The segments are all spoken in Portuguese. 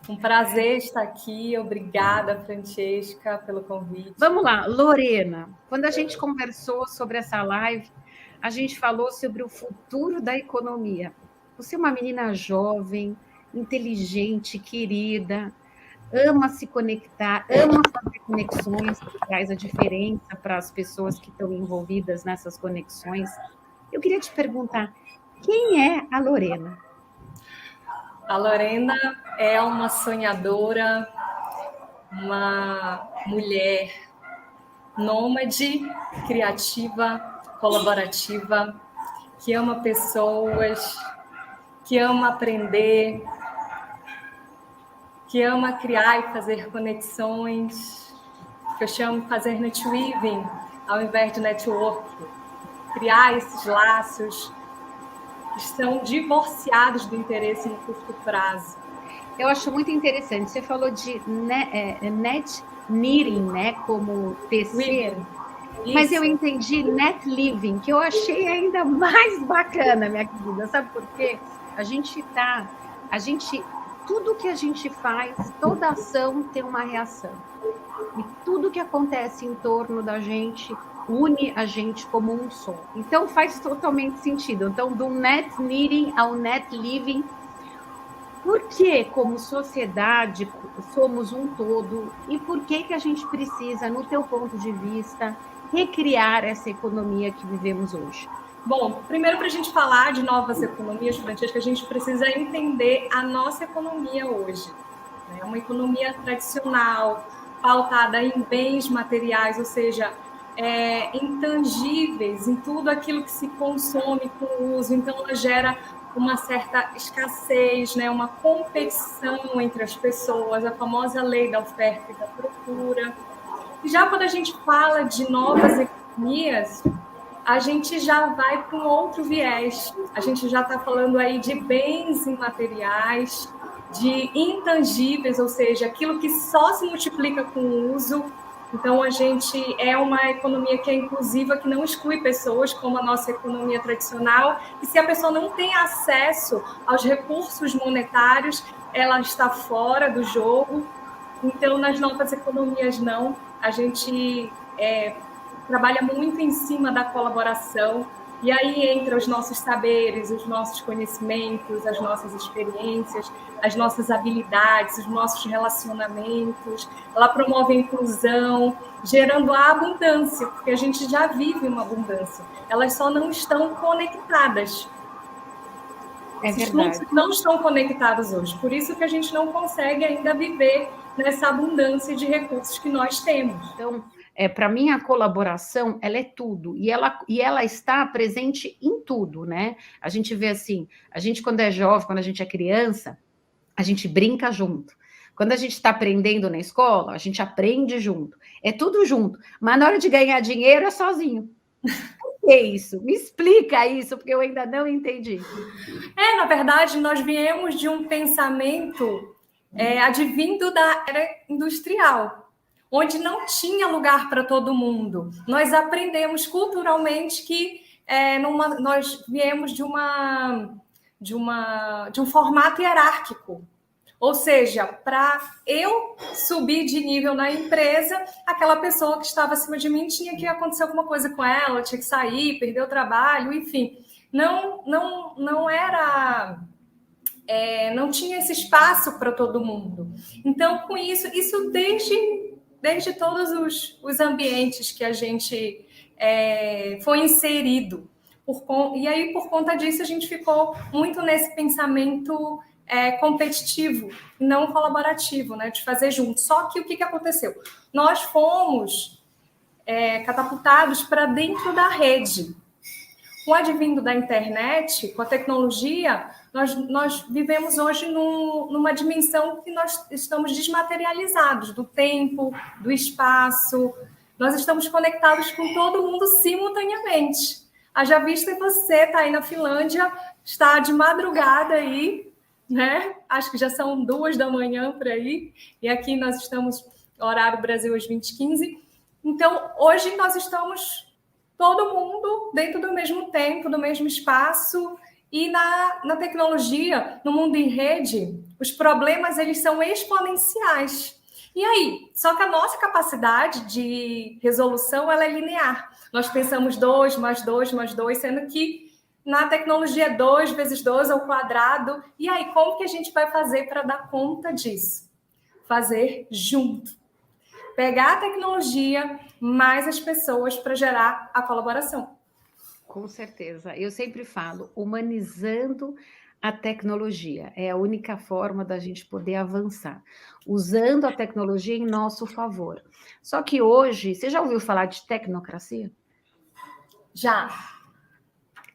Um prazer estar aqui. Obrigada, Francesca, pelo convite. Vamos lá, Lorena. Quando a gente conversou sobre essa live, a gente falou sobre o futuro da economia. Você é uma menina jovem, inteligente, querida, ama se conectar, ama fazer conexões, que traz a diferença para as pessoas que estão envolvidas nessas conexões. Eu queria te perguntar, quem é a Lorena? A Lorena é uma sonhadora, uma mulher nômade, criativa, colaborativa, que ama pessoas, que ama aprender, que ama criar e fazer conexões, que eu chamo de fazer netweaving ao invés de network, criar esses laços que estão divorciados do interesse no curto prazo. Eu acho muito interessante. Você falou de net knitting, né? Como tecer. Mas eu entendi net living, que eu achei ainda mais bacana, minha querida. Sabe por quê? Tudo que a gente faz, toda ação tem uma reação. E tudo que acontece em torno da gente une a gente como um só. Então faz totalmente sentido. Então, do net knitting ao net living, por que, como sociedade, somos um todo e por que a gente precisa, no teu ponto de vista, recriar essa economia que vivemos hoje? Bom, primeiro, para a gente falar de novas economias, Francesca, a gente precisa entender a nossa economia hoje. É uma economia tradicional, pautada em bens materiais, ou seja, intangíveis, em tudo aquilo que se consome com o uso. Então, ela gera uma certa escassez, né? Uma competição entre as pessoas, a famosa lei da oferta e da procura. E já quando a gente fala de novas economias, a gente já vai para um outro viés. A gente já está falando aí de bens imateriais, de intangíveis, ou seja, aquilo que só se multiplica com o uso. Então, a gente é uma economia que é inclusiva, que não exclui pessoas, como a nossa economia tradicional. E se a pessoa não tem acesso aos recursos monetários, ela está fora do jogo. Então, nas novas economias, não. A gente trabalha muito em cima da colaboração, e aí entra os nossos saberes, os nossos conhecimentos, as nossas experiências, as nossas habilidades, os nossos relacionamentos. Ela promove a inclusão, gerando a abundância, porque a gente já vive uma abundância. Elas só não estão conectadas. Esses fluxos não estão conectados hoje. Por isso que a gente não consegue ainda viver nessa abundância de recursos que nós temos. Então, para mim, a colaboração, ela é tudo, e ela está presente em tudo, né? A gente vê assim, a gente quando é jovem, quando a gente é criança, a gente brinca junto. Quando a gente está aprendendo na escola, a gente aprende junto. É tudo junto, mas na hora de ganhar dinheiro é sozinho. O que é isso? Me explica isso, porque eu ainda não entendi. Na verdade, nós viemos de um pensamento advindo da era industrial, onde não tinha lugar para todo mundo. Nós aprendemos culturalmente que nós viemos de um formato hierárquico. Ou seja, para eu subir de nível na empresa, aquela pessoa que estava acima de mim tinha que acontecer alguma coisa com ela, tinha que sair, perder o trabalho, enfim. Não era... não tinha esse espaço para todo mundo. Então, com isso desde todos os ambientes que a gente foi inserido. E aí, por conta disso, a gente ficou muito nesse pensamento competitivo, não colaborativo, né, de fazer junto. Só que o que aconteceu? Nós fomos catapultados para dentro da rede. Com o advindo da internet, com a tecnologia, nós vivemos hoje numa dimensão que nós estamos desmaterializados do tempo, do espaço. Nós estamos conectados com todo mundo simultaneamente. Haja vista que você está aí na Finlândia, está de madrugada aí, né? Acho que já são 2 da manhã por aí, e aqui nós estamos, horário Brasil às 20h15. Então, hoje nós estamos todo mundo dentro do mesmo tempo, do mesmo espaço, E na tecnologia, no mundo em rede, os problemas eles são exponenciais. E aí? Só que a nossa capacidade de resolução ela é linear. Nós pensamos 2 mais 2 mais 2, sendo que na tecnologia é 2 vezes 2 ao quadrado. E aí, como que a gente vai fazer para dar conta disso? Fazer junto. Pegar a tecnologia mais as pessoas para gerar a colaboração. Com certeza. Eu sempre falo, humanizando a tecnologia. É a única forma da gente poder avançar, usando a tecnologia em nosso favor. Só que hoje, você já ouviu falar de tecnocracia? Já.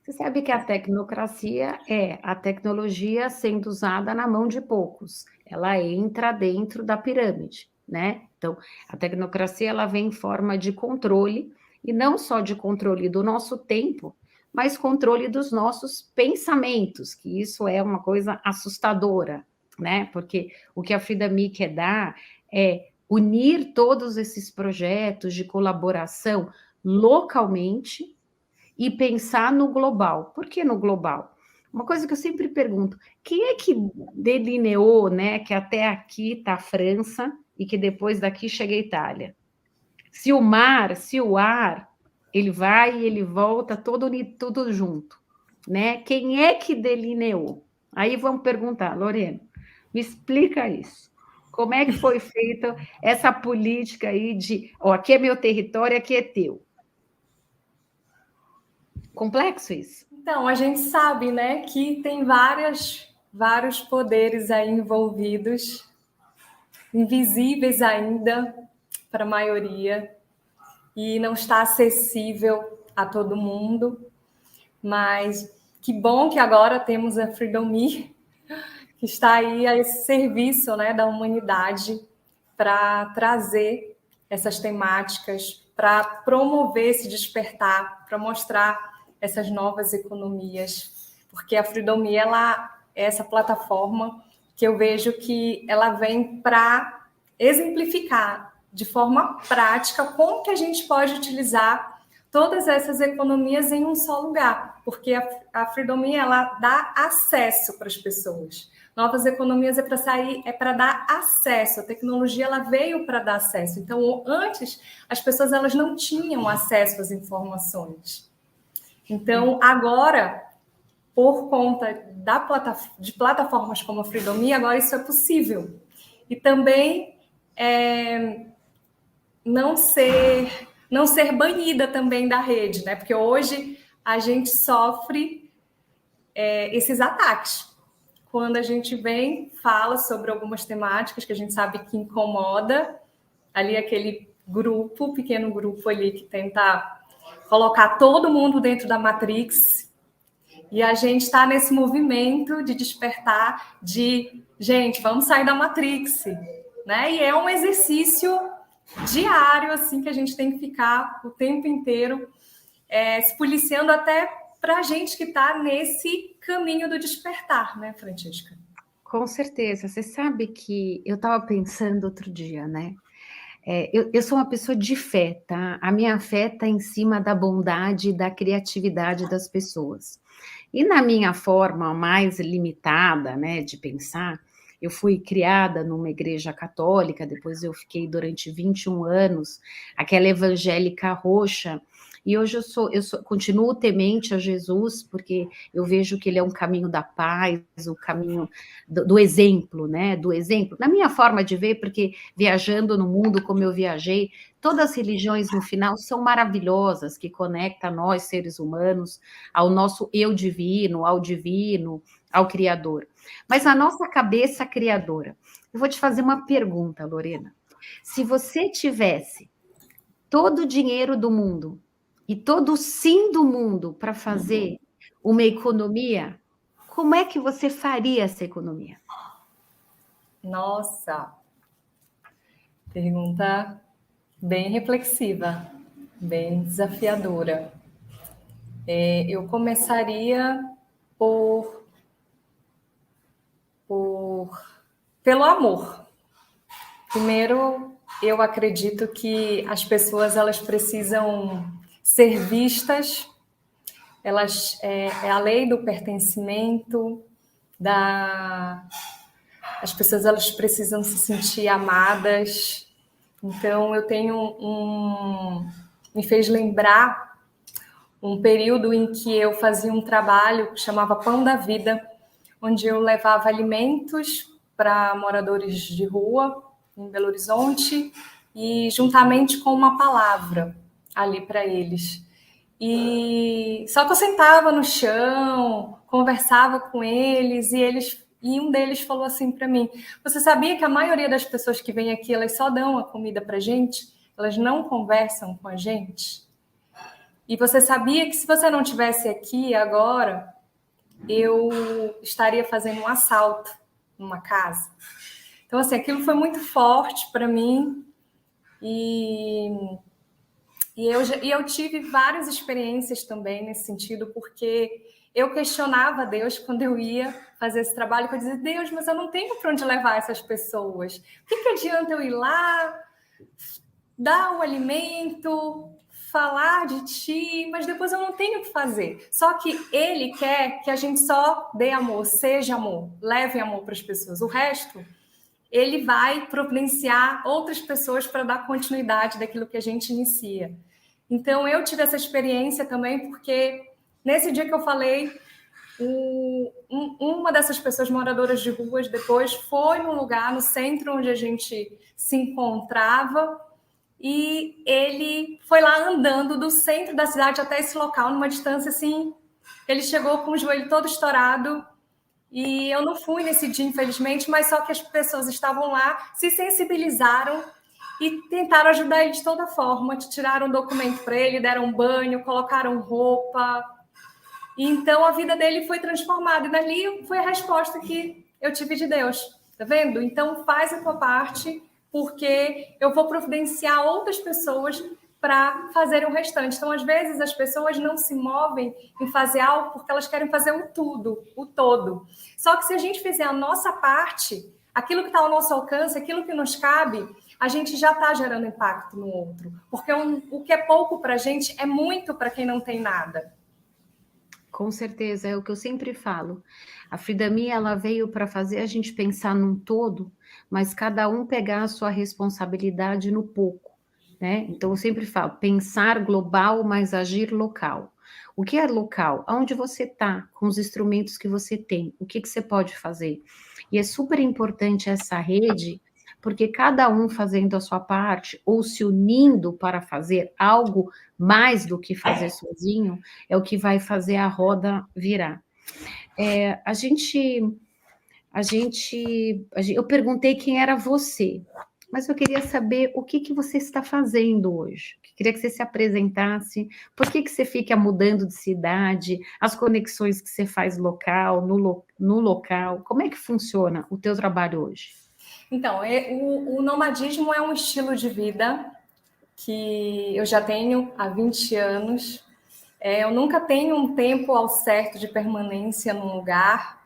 Você sabe que a tecnocracia é a tecnologia sendo usada na mão de poucos. Ela entra dentro da pirâmide, né? Então, a tecnocracia ela vem em forma de controle, e não só de controle do nosso tempo, mas controle dos nossos pensamentos, que isso é uma coisa assustadora, né? Porque o que a Frida Me quer dar é unir todos esses projetos de colaboração localmente e pensar no global. Por que no global? Uma coisa que eu sempre pergunto, quem é que delineou, né, que até aqui está a França e que depois daqui chega a Itália? Se o mar, se o ar, ele vai e ele volta todo tudo junto, né? Quem é que delineou? Aí vamos perguntar, Lorena, me explica isso. Como é que foi feita essa política aí de, ó, aqui é meu território, aqui é teu? Complexo isso. Então, a gente sabe, né, que tem vários poderes aí envolvidos, invisíveis ainda para a maioria, e não está acessível a todo mundo, mas que bom que agora temos a Freedom Me, que está aí a esse serviço, né, da humanidade para trazer essas temáticas, para promover esse despertar, para mostrar essas novas economias, porque a Freedom Me, ela é essa plataforma que eu vejo que ela vem para exemplificar de forma prática como que a gente pode utilizar todas essas economias em um só lugar, porque a Freedom Me, ela dá acesso para as pessoas. Novas economias é para sair, é para dar acesso. A tecnologia ela veio para dar acesso. Então, antes as pessoas elas não tinham acesso às informações. Então, agora, por conta de plataformas como a Freedom Me, agora isso é possível. E também não ser banida também da rede, né? Porque hoje a gente sofre esses ataques. Quando a gente vem, fala sobre algumas temáticas que a gente sabe que incomoda, ali aquele grupo, pequeno grupo ali que tenta colocar todo mundo dentro da Matrix, e a gente está nesse movimento de despertar de, gente, vamos sair da Matrix, né? E é um exercício diário, assim, que a gente tem que ficar o tempo inteiro se policiando até para a gente que está nesse caminho do despertar, né, Francesca? Com certeza. Você sabe que eu estava pensando outro dia, né? Eu sou uma pessoa de fé, tá? A minha fé está em cima da bondade e da criatividade das pessoas. E na minha forma mais limitada, né, de pensar, eu fui criada numa igreja católica, depois eu fiquei durante 21 anos, aquela evangélica roxa, e hoje continuo temente a Jesus, porque eu vejo que ele é um caminho da paz, o caminho do exemplo, né? Do exemplo. Na minha forma de ver, porque viajando no mundo como eu viajei, todas as religiões no final são maravilhosas, que conectam nós, seres humanos, ao nosso eu divino, ao Criador. Mas a nossa cabeça criadora. Eu vou te fazer uma pergunta, Lorena. Se você tivesse todo o dinheiro do mundo e todo o sim do mundo para fazer uma economia, como é que você faria essa economia? Nossa, pergunta bem reflexiva, bem desafiadora. Eu começaria pelo amor. Primeiro, eu acredito que as pessoas elas precisam ser vistas é a lei do pertencimento, as pessoas elas precisam se sentir amadas. Então, me fez lembrar um período em que eu fazia um trabalho que chamava Pão da Vida, onde eu levava alimentos para moradores de rua, em Belo Horizonte, e juntamente com uma palavra ali para eles. E só que eu sentava no chão, conversava com eles, e um deles falou assim para mim: você sabia que a maioria das pessoas que vêm aqui, elas só dão a comida para gente? Elas não conversam com a gente? E você sabia que se você não estivesse aqui agora, eu estaria fazendo um assalto numa casa? Então, assim, aquilo foi muito forte para mim. E eu tive várias experiências também nesse sentido, porque eu questionava Deus quando eu ia fazer esse trabalho, que eu dizia: Deus, mas eu não tenho para onde levar essas pessoas. O que adianta eu ir lá, dar o alimento, falar de ti, mas depois eu não tenho o que fazer? Só que Ele quer que a gente só dê amor, seja amor, leve amor para as pessoas. O resto, Ele vai providenciar outras pessoas para dar continuidade daquilo que a gente inicia. Então, eu tive essa experiência também, porque nesse dia que eu falei, uma dessas pessoas moradoras de ruas depois foi num lugar no centro onde a gente se encontrava, e ele foi lá andando do centro da cidade até esse local, numa distância assim. Ele chegou com o joelho todo estourado, e eu não fui nesse dia, infelizmente, mas só que as pessoas estavam lá, se sensibilizaram e tentaram ajudar ele de toda forma. Tiraram um documento para ele, deram um banho, colocaram roupa. E então a vida dele foi transformada. E dali foi a resposta que eu tive de Deus. Tá vendo? Então faz a tua parte, porque eu vou providenciar outras pessoas para fazer o restante. Então, às vezes, as pessoas não se movem em fazer algo porque elas querem fazer o tudo, o todo. Só que se a gente fizer a nossa parte, aquilo que está ao nosso alcance, aquilo que nos cabe, a gente já está gerando impacto no outro. Porque o que é pouco para a gente é muito para quem não tem nada. Com certeza, é o que eu sempre falo. A Frida Mi, ela veio para fazer a gente pensar num todo, mas cada um pegar a sua responsabilidade no pouco, né? Então, eu sempre falo, pensar global, mas agir local. O que é local? Aonde você está, com os instrumentos que você tem, o que você pode fazer? E é super importante essa rede, porque cada um fazendo a sua parte, ou se unindo para fazer algo mais do que fazer sozinho, é o que vai fazer a roda virar. Eu perguntei quem era você, mas eu queria saber o que você está fazendo hoje. Queria que você se apresentasse, por que você fica mudando de cidade, as conexões que você faz local, no local, como é que funciona o teu trabalho hoje? Então, o nomadismo é um estilo de vida que eu já tenho há 20 anos. Eu nunca tenho um tempo ao certo de permanência num lugar.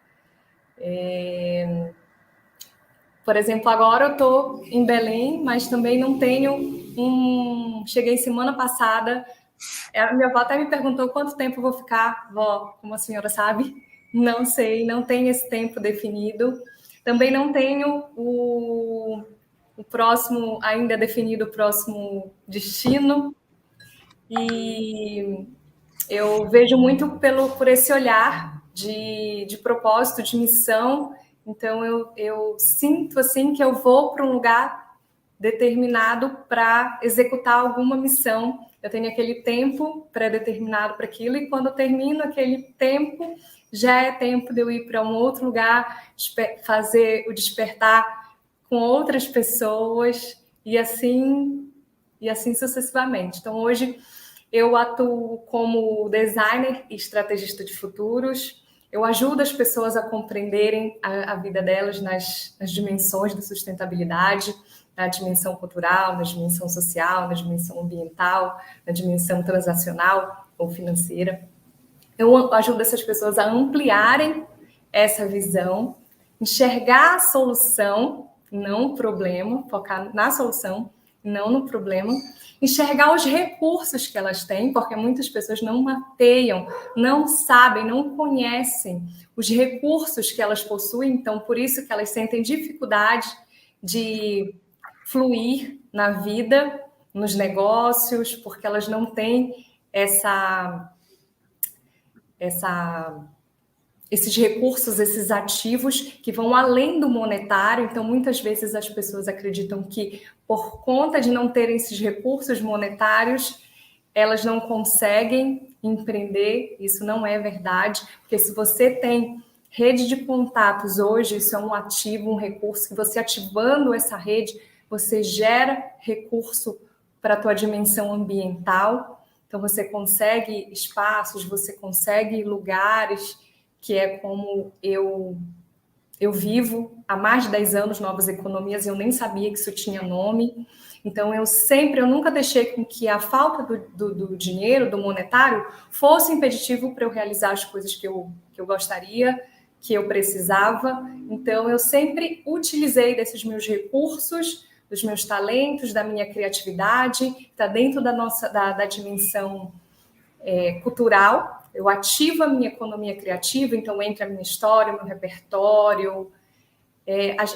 Por exemplo, agora eu estou em Belém, mas também não tenho Cheguei semana passada. A minha avó até me perguntou quanto tempo eu vou ficar. Vó, como a senhora sabe, não sei, não tenho esse tempo definido. Também não tenho o próximo, ainda definido o próximo destino. E eu vejo muito por esse olhar de propósito, de missão. Então, eu sinto assim que eu vou para um lugar determinado para executar alguma missão. Eu tenho aquele tempo pré-determinado para aquilo, e quando eu termino aquele tempo, já é tempo de eu ir para um outro lugar, fazer o despertar com outras pessoas, e assim sucessivamente. Então, hoje, eu atuo como designer e estrategista de futuros. Eu ajudo as pessoas a compreenderem a vida delas nas dimensões da sustentabilidade, na dimensão cultural, na dimensão social, na dimensão ambiental, na dimensão transacional ou financeira. Eu ajudo essas pessoas a ampliarem essa visão, enxergar a solução, não o problema, focar na solução, não no problema. Enxergar os recursos que elas têm, porque muitas pessoas não mapeiam, não sabem, não conhecem os recursos que elas possuem, então por isso que elas sentem dificuldade de fluir na vida, nos negócios, porque elas não têm esses recursos, esses ativos que vão além do monetário. Então, muitas vezes as pessoas acreditam que, por conta de não terem esses recursos monetários, elas não conseguem empreender. Isso não é verdade, porque se você tem rede de contatos hoje, isso é um ativo, um recurso, que você ativando essa rede, você gera recurso para a tua dimensão ambiental. Então, você consegue espaços, você consegue lugares, que é como eu vivo há mais de 10 anos Novas Economias, eu nem sabia que isso tinha nome. Então, eu nunca deixei com que a falta do dinheiro, do monetário, fosse impeditivo para eu realizar as coisas que eu gostaria, que eu precisava. Então, eu sempre utilizei desses meus recursos, dos meus talentos, da minha criatividade, está dentro da dimensão cultural. Eu ativo a minha economia criativa, então entra a minha história, o meu repertório,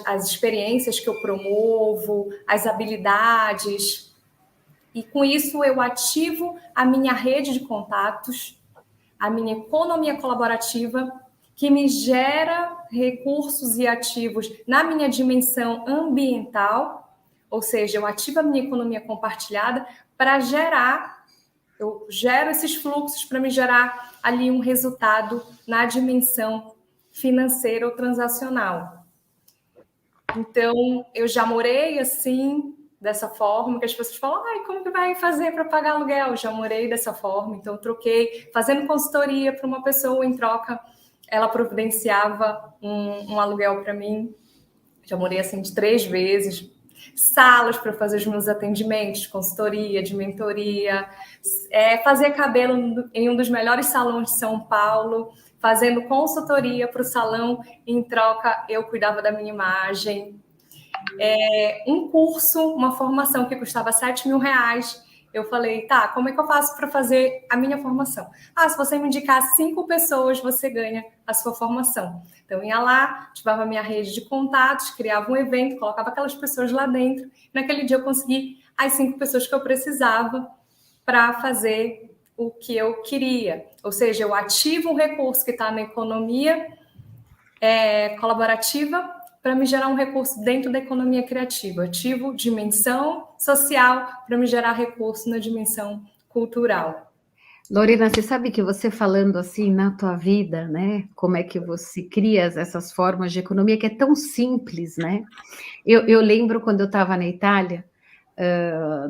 as experiências que eu promovo, as habilidades. E com isso eu ativo a minha rede de contatos, a minha economia colaborativa, que me gera recursos e ativos na minha dimensão ambiental, ou seja, eu ativo a minha economia compartilhada para eu gero esses fluxos para me gerar ali um resultado na dimensão financeira ou transacional. Então, eu já morei assim, dessa forma, que as pessoas falam, como que vai fazer para pagar aluguel? Eu já morei dessa forma, então eu troquei, fazendo consultoria para uma pessoa, em troca, ela providenciava um aluguel para mim. Já morei assim de 3 vezes, salas para fazer os meus atendimentos, consultoria, de mentoria, fazer cabelo em um dos melhores salões de São Paulo, fazendo consultoria para o salão, em troca eu cuidava da minha imagem. Um curso, uma formação que custava R$7.000, eu falei, tá, como é que eu faço para fazer a minha formação? Se você me indicar 5 pessoas, você ganha a sua formação. Então, eu ia lá, ativava a minha rede de contatos, criava um evento, colocava aquelas pessoas lá dentro. Naquele dia eu consegui as 5 pessoas que eu precisava para fazer o que eu queria. Ou seja, eu ativo um recurso que está na economia colaborativa para me gerar um recurso dentro da economia criativa. Ativo dimensão social para me gerar recurso na dimensão cultural. Lorena, você sabe que você falando assim na tua vida, né? Como é que você cria essas formas de economia que é tão simples, né? Eu lembro quando eu estava na Itália,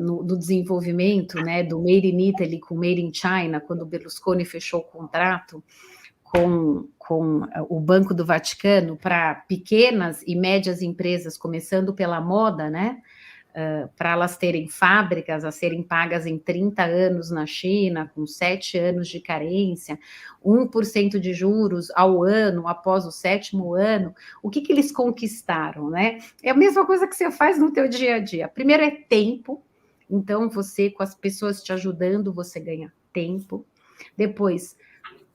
no desenvolvimento, né, do Made in Italy com Made in China, quando o Berlusconi fechou o contrato com o Banco do Vaticano para pequenas e médias empresas, começando pela moda, né? Para elas terem fábricas a serem pagas em 30 anos na China, com 7 anos de carência, 1% de juros ao ano, após o 7º ano, o que eles conquistaram, né? É a mesma coisa que você faz no teu dia a dia. Primeiro é tempo, então você, com as pessoas te ajudando, você ganha tempo. Depois,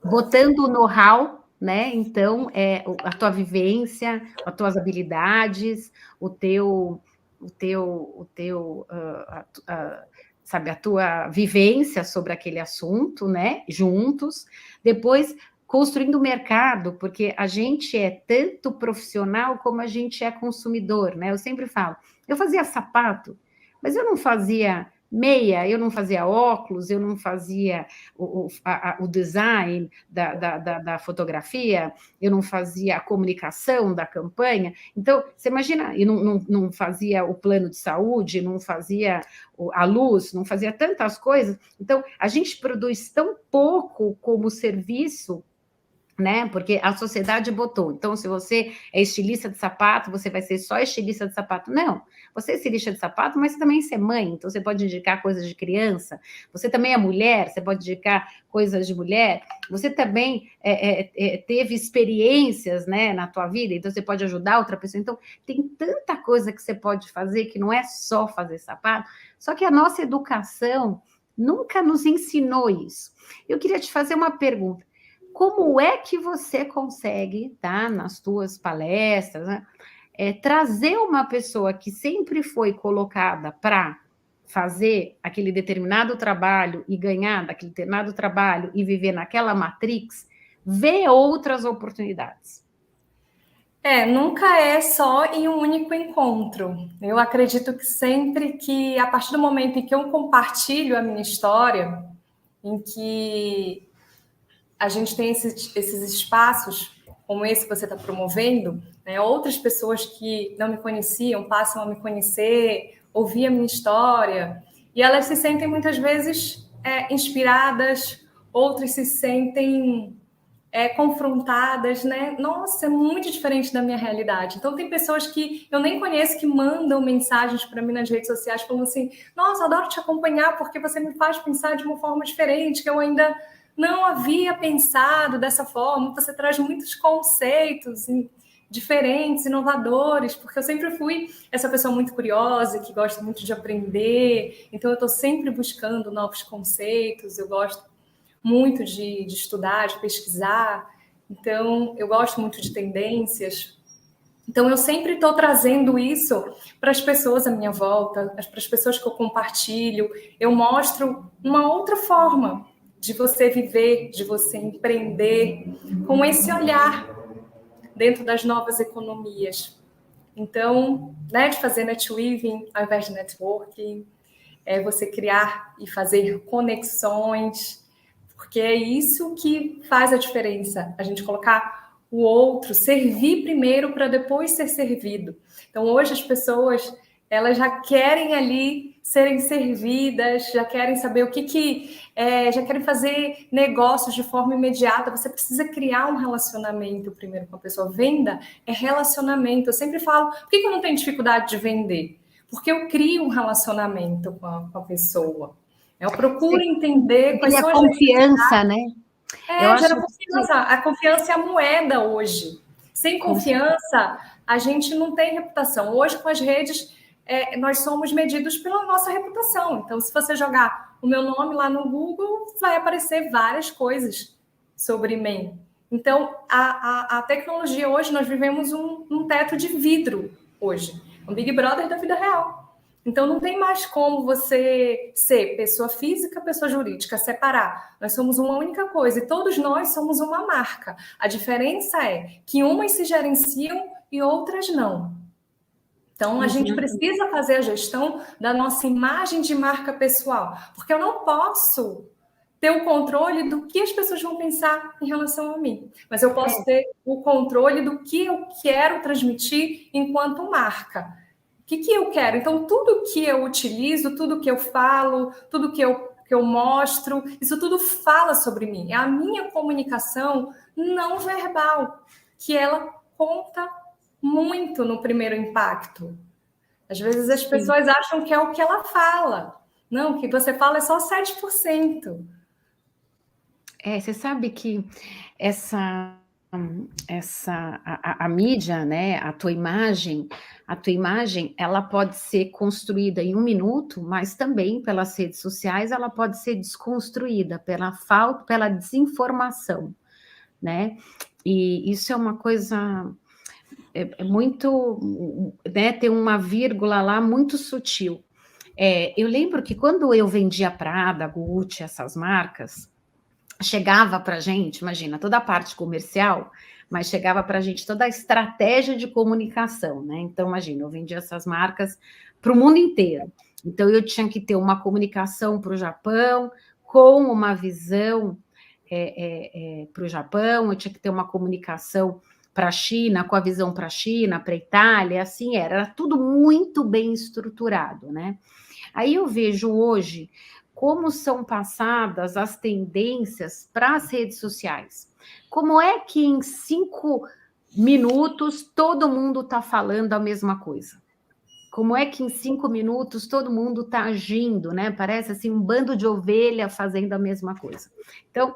botando o know-how, né? Então, a tua vivência, as tuas habilidades, sabe, a tua vivência sobre aquele assunto, né? Juntos. Depois, construindo o mercado, porque a gente é tanto profissional como a gente é consumidor, né? Eu sempre falo, eu fazia sapato, mas eu não fazia meia, eu não fazia óculos, eu não fazia o design da fotografia, eu não fazia a comunicação da campanha. Então, você imagina, eu não fazia o plano de saúde, não fazia a luz, não fazia tantas coisas. Então, a gente produz tão pouco como serviço né? Porque a sociedade botou. Então, se você é estilista de sapato, você vai ser só estilista de sapato. Não, você é estilista de sapato, mas você também é mãe, então você pode indicar coisas de criança. Você também é mulher, você pode indicar coisas de mulher. Você também teve experiências, né, na tua vida, então você pode ajudar outra pessoa. Então, tem tanta coisa que você pode fazer que não é só fazer sapato. Só que a nossa educação nunca nos ensinou isso. Eu queria te fazer uma pergunta. Como é que você consegue, tá, nas tuas palestras, né, trazer uma pessoa que sempre foi colocada para fazer aquele determinado trabalho e ganhar daquele determinado trabalho e viver naquela matrix, ver outras oportunidades? Nunca é só em um único encontro. Eu acredito que sempre que, a partir do momento em que eu compartilho a minha história, em que a gente tem esses espaços, como esse que você está promovendo, né, outras pessoas que não me conheciam passam a me conhecer, ouvir a minha história, e elas se sentem muitas vezes inspiradas, outras se sentem confrontadas, né? Nossa, é muito diferente da minha realidade. Então, tem pessoas que eu nem conheço que mandam mensagens para mim nas redes sociais falando assim: nossa, adoro te acompanhar porque você me faz pensar de uma forma diferente, que eu ainda não havia pensado dessa forma. Você traz muitos conceitos diferentes, inovadores, porque eu sempre fui essa pessoa muito curiosa, que gosta muito de aprender. Então, eu estou sempre buscando novos conceitos, eu gosto muito de estudar, de pesquisar. Então, eu gosto muito de tendências. Então, eu sempre estou trazendo isso para as pessoas à minha volta, para as pessoas que eu compartilho. Eu mostro uma outra forma de você viver, de você empreender, com esse olhar dentro das novas economias. Então, né, de fazer netweaving ao invés de networking, é você criar e fazer conexões, porque é isso que faz a diferença, a gente colocar o outro, servir primeiro para depois ser servido. Então, hoje as pessoas, elas já querem ali serem servidas, já querem saber já querem fazer negócios de forma imediata. Você precisa criar um relacionamento primeiro com a pessoa. Venda é relacionamento. Eu sempre falo, por que eu não tenho dificuldade de vender? Porque eu crio um relacionamento com a pessoa. Eu procuro entender quais são as confiança, né? Gera confiança. A confiança é a moeda hoje. Sem confiança, a gente não tem reputação. Hoje, com as redes, nós somos medidos pela nossa reputação. Então, se você jogar o meu nome lá no Google, vai aparecer várias coisas sobre mim. Então, a tecnologia hoje, nós vivemos um teto de vidro hoje. Um Big Brother da vida real. Então, não tem mais como você ser pessoa física, pessoa jurídica, separar. Nós somos uma única coisa e todos nós somos uma marca. A diferença é que umas se gerenciam e outras não. Então, a gente precisa fazer a gestão da nossa imagem de marca pessoal, porque eu não posso ter o controle do que as pessoas vão pensar em relação a mim, mas eu posso ter o controle do que eu quero transmitir enquanto marca. O que eu quero? Então, tudo que eu utilizo, tudo que eu falo, tudo que eu mostro, isso tudo fala sobre mim. É a minha comunicação não verbal, que ela conta muito no primeiro impacto. Às vezes as pessoas acham que é o que ela fala. Não, o que você fala é só 7%. Você sabe que a mídia, né, a tua imagem, ela pode ser construída em 1 minuto, mas também pelas redes sociais ela pode ser desconstruída pela desinformação, né? E isso é uma coisa muito, né? Tem uma vírgula lá muito sutil. Eu lembro que quando eu vendia Prada, Gucci, essas marcas, chegava para a gente, imagina, toda a parte comercial, mas chegava para a gente toda a estratégia de comunicação, né? Então, imagina, eu vendia essas marcas para o mundo inteiro. Então, eu tinha que ter uma comunicação para o Japão, com uma visão para o Japão, eu tinha que ter uma comunicação para a China, com a visão para a China, para a Itália, assim era tudo muito bem estruturado, né? Aí eu vejo hoje como são passadas as tendências para as redes sociais. Como é que em 5 minutos todo mundo está falando a mesma coisa? Como é que em 5 minutos todo mundo está agindo, né? Parece assim um bando de ovelha fazendo a mesma coisa. Então,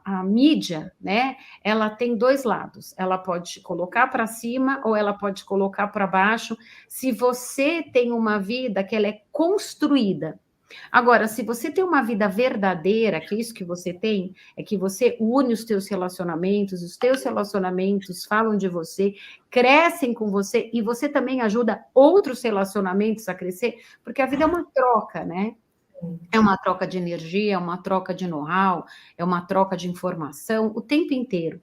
a mídia, né? Ela tem dois lados. Ela pode colocar para cima ou ela pode colocar para baixo. Se você tem uma vida que ela é construída. Agora, se você tem uma vida verdadeira, que é isso que você tem, é que você une os teus relacionamentos falam de você, crescem com você, e você também ajuda outros relacionamentos a crescer, porque a vida é uma troca, né? É uma troca de energia, é uma troca de know-how, é uma troca de informação o tempo inteiro.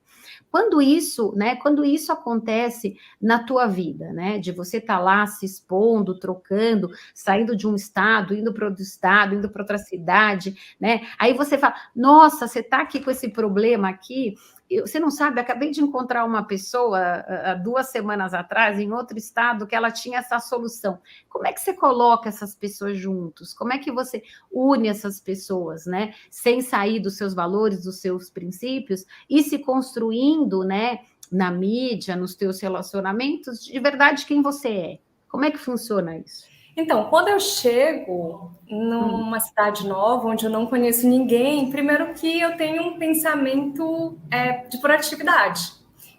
Quando isso, né, quando isso acontece na tua vida, né, de você estar lá se expondo, trocando, saindo de um estado, indo para outro estado, indo para outra cidade, né, aí você fala, nossa, você está aqui com esse problema aqui, você não sabe, acabei de encontrar uma pessoa há 2 semanas atrás, em outro estado, que ela tinha essa solução. Como é que você coloca essas pessoas juntos? Como é que você une essas pessoas, né? Sem sair dos seus valores, dos seus princípios, e se construindo, né, na mídia, nos teus relacionamentos, de verdade quem você é. Como é que funciona isso? Então, quando eu chego numa cidade nova, onde eu não conheço ninguém, primeiro que eu tenho um pensamento de proatividade.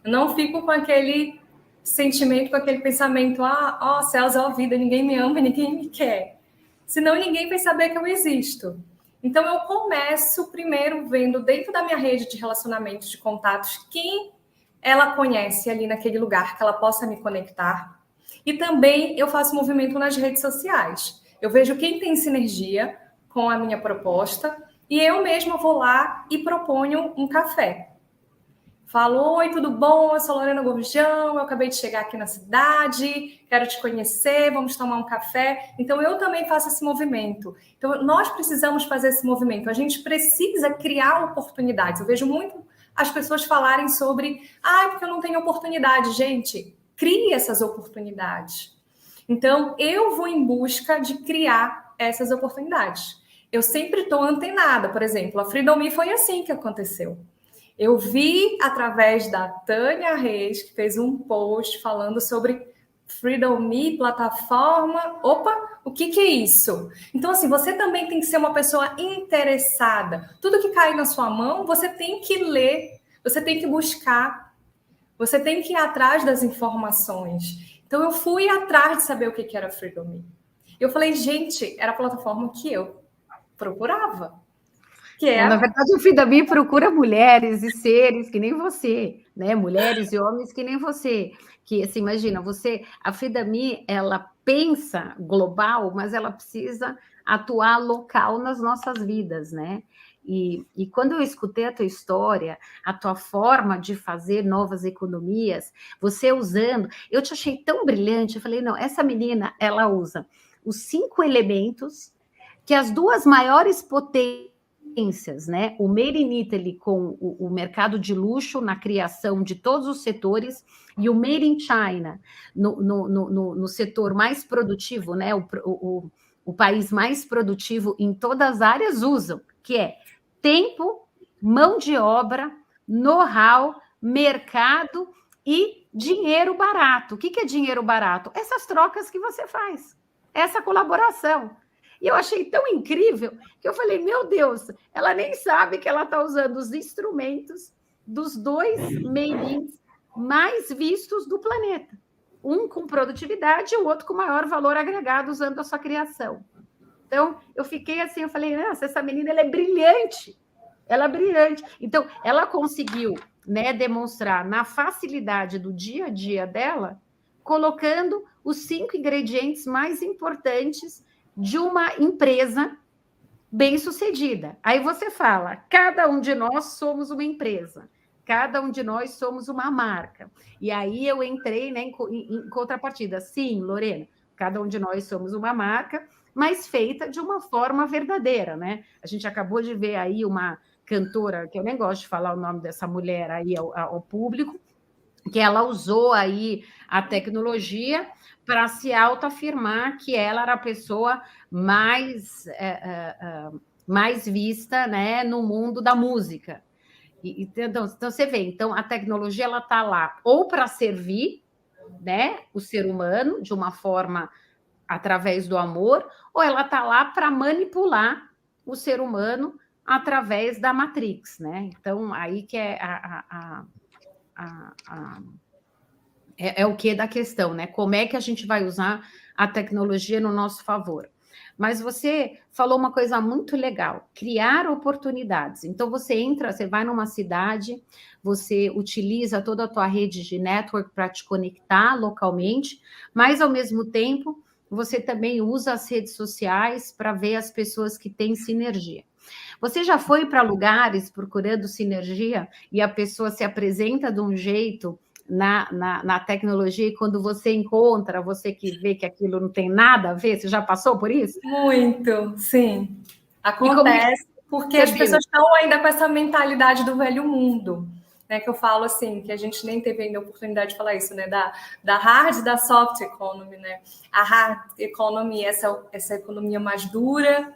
Eu não fico com aquele sentimento, com aquele pensamento, ó céus, ó vida, ninguém me ama, ninguém me quer. Senão ninguém vai saber que eu existo. Então, eu começo primeiro vendo dentro da minha rede de relacionamentos, de contatos, quem ela conhece ali naquele lugar, que ela possa me conectar. E também eu faço movimento nas redes sociais. Eu vejo quem tem sinergia com a minha proposta e eu mesma vou lá e proponho um café. Falo, oi, tudo bom? Eu sou Lorena Gurjão, eu acabei de chegar aqui na cidade, quero te conhecer, vamos tomar um café. Então, eu também faço esse movimento. Então, nós precisamos fazer esse movimento. A gente precisa criar oportunidades. Eu vejo muito as pessoas falarem sobre, porque eu não tenho oportunidade. Gente, crie essas oportunidades. Então, eu vou em busca de criar essas oportunidades. Eu sempre estou antenada, por exemplo, a Freedom Me foi assim que aconteceu. Eu vi através da Tânia Reis, que fez um post falando sobre Freedom Me, plataforma. Opa, o que é isso? Então, assim, você também tem que ser uma pessoa interessada. Tudo que cai na sua mão, você tem que ler, você tem que buscar, você tem que ir atrás das informações. Então, eu fui atrás de saber o que era Freedom Me. Eu falei, gente, era a plataforma que eu procurava. Bom, na verdade, o Freedom procura mulheres e seres que nem você, né? Mulheres e homens que nem você. Que, assim, imagina, a Freedom, ela pensa global, mas ela precisa atuar local nas nossas vidas, né? E quando eu escutei a tua história, a tua forma de fazer novas economias, você usando, eu te achei tão brilhante, eu falei, não, essa menina, ela usa os 5 elementos que as 2 maiores potências, né? O Made in Italy com o mercado de luxo na criação de todos os setores e o Made in China no setor mais produtivo, né? O país mais produtivo em todas as áreas usam, que é tempo, mão de obra, know-how, mercado e dinheiro barato. O que é dinheiro barato? Essas trocas que você faz, essa colaboração. E eu achei tão incrível que eu falei, meu Deus, ela nem sabe que ela está usando os instrumentos dos 2 made-ins mais vistos do planeta. Um com produtividade e o outro com maior valor agregado usando a sua criação. Então, eu fiquei assim, eu falei, nossa, essa menina ela é brilhante. Ela é brilhante. Então, ela conseguiu, né, demonstrar na facilidade do dia a dia dela, colocando os 5 ingredientes mais importantes de uma empresa bem-sucedida. Aí você fala, cada um de nós somos uma empresa, cada um de nós somos uma marca. E aí eu entrei, né, em contrapartida. Sim, Lorena, cada um de nós somos uma marca, mas feita de uma forma verdadeira, né? A gente acabou de ver aí uma cantora, que eu nem gosto de falar o nome dessa mulher aí ao público, que ela usou aí a tecnologia para se autoafirmar que ela era a pessoa mais, mais vista, né, no mundo da música. Então, você vê, então a tecnologia ela está lá ou para servir, né, o ser humano de uma forma através do amor, ou ela está lá para manipular o ser humano através da Matrix, né? Então, aí que é é o que da questão, né? Como é que a gente vai usar a tecnologia no nosso favor? Mas você falou uma coisa muito legal, criar oportunidades. Então, você entra, você vai numa cidade, você utiliza toda a tua rede de network para te conectar localmente, mas, ao mesmo tempo, você também usa as redes sociais para ver as pessoas que têm sinergia. Você já foi para lugares procurando sinergia e a pessoa se apresenta de um jeito na tecnologia e quando você encontra, você que vê que aquilo não tem nada a ver? Você já passou por isso? Muito, sim. Acontece porque as pessoas estão ainda com essa mentalidade do velho mundo. Né, que eu falo assim, que a gente nem teve ainda a oportunidade de falar isso, né, da hard e da soft economy, né? A hard economy, essa economia mais dura,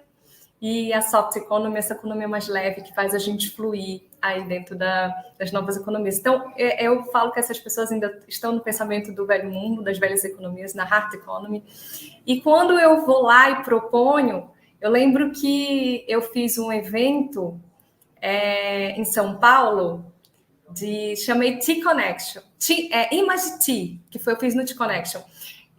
e a soft economy, essa economia mais leve, que faz a gente fluir aí dentro das novas economias. Então, eu falo que essas pessoas ainda estão no pensamento do velho mundo, das velhas economias, na hard economy. E quando eu vou lá e proponho, eu lembro que eu fiz um evento em São Paulo, chamei T-Connection, Image T, que eu fiz no T-Connection.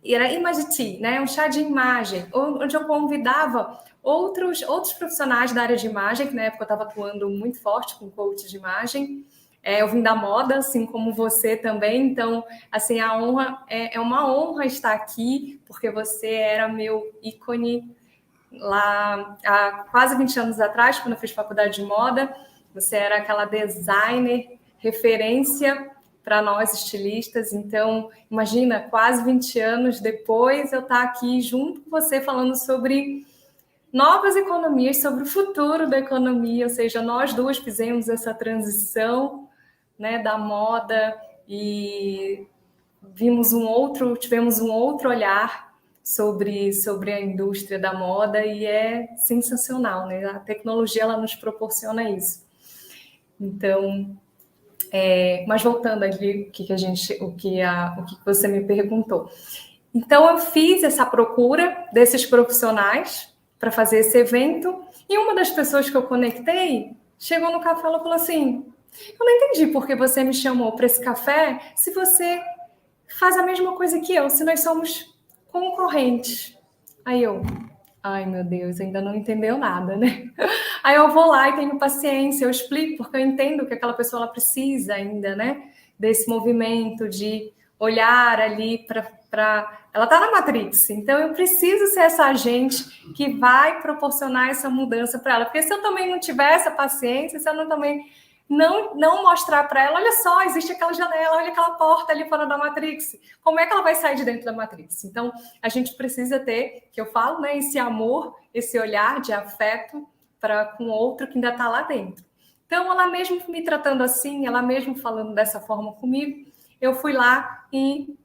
E era Image T, né? Um chá de imagem, onde eu convidava outros profissionais da área de imagem, que na época eu estava atuando muito forte com coach de imagem. Eu vim da moda, assim como você também, então, assim, a honra é uma honra estar aqui, porque você era meu ícone lá há quase 20 anos atrás, quando eu fiz faculdade de moda. Você era aquela designer, referência para nós estilistas. Então, imagina, quase 20 anos depois, eu estar aqui junto com você falando sobre novas economias, sobre o futuro da economia, ou seja, nós duas fizemos essa transição, né, da moda e tivemos um outro olhar sobre a indústria da moda, e é sensacional, né? A tecnologia ela nos proporciona isso. Então, mas voltando ali o que você me perguntou. Então, eu fiz essa procura desses profissionais para fazer esse evento, e uma das pessoas que eu conectei chegou no café e falou assim: eu não entendi por que você me chamou para esse café se você faz a mesma coisa que eu, se nós somos concorrentes. Aí eu, ai meu Deus, ainda não entendeu nada, né? Aí eu vou lá e tenho paciência, eu explico, porque eu entendo que aquela pessoa ela precisa ainda, né, desse movimento de olhar ali para ela está na Matrix, então eu preciso ser essa agente que vai proporcionar essa mudança para ela, porque se eu também não tiver essa paciência, se eu não mostrar para ela, olha só, existe aquela janela, olha aquela porta ali fora da Matrix, como é que ela vai sair de dentro da Matrix? Então, a gente precisa ter, que eu falo, né, esse amor, esse olhar de afeto com o outro que ainda está lá dentro. Então, ela mesmo me tratando assim, ela mesmo falando dessa forma comigo, eu fui lá e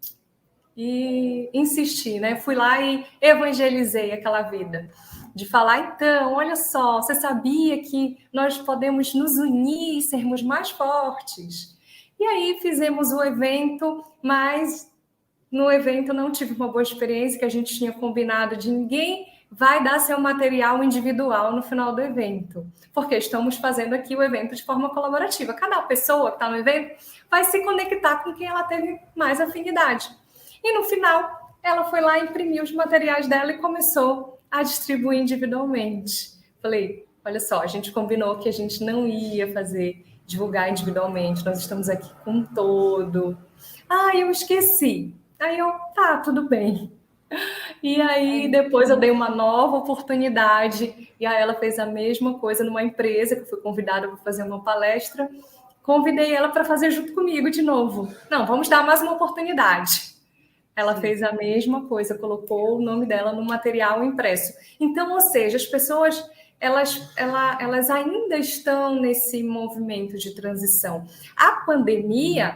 insisti, né? Fui lá e evangelizei aquela vida. De falar, então, olha só, você sabia que nós podemos nos unir e sermos mais fortes? E aí fizemos o evento, mas no evento não tive uma boa experiência, que a gente tinha combinado de ninguém vai dar seu material individual no final do evento, porque estamos fazendo aqui o evento de forma colaborativa. Cada pessoa que está no evento vai se conectar com quem ela teve mais afinidade. E no final, ela foi lá, imprimiu os materiais dela e começou a distribuir individualmente. Falei, olha só, a gente combinou que a gente não ia divulgar individualmente, nós estamos aqui com um todo. Ah, eu esqueci. Aí eu, tá, tudo bem. E aí, depois eu dei uma nova oportunidade, e aí ela fez a mesma coisa numa empresa, que eu fui convidada para fazer uma palestra. Convidei ela para fazer junto comigo de novo. Não, vamos dar mais uma oportunidade. Ela fez a mesma coisa, colocou o nome dela no material impresso. Então, ou seja, as pessoas elas ainda estão nesse movimento de transição. A pandemia,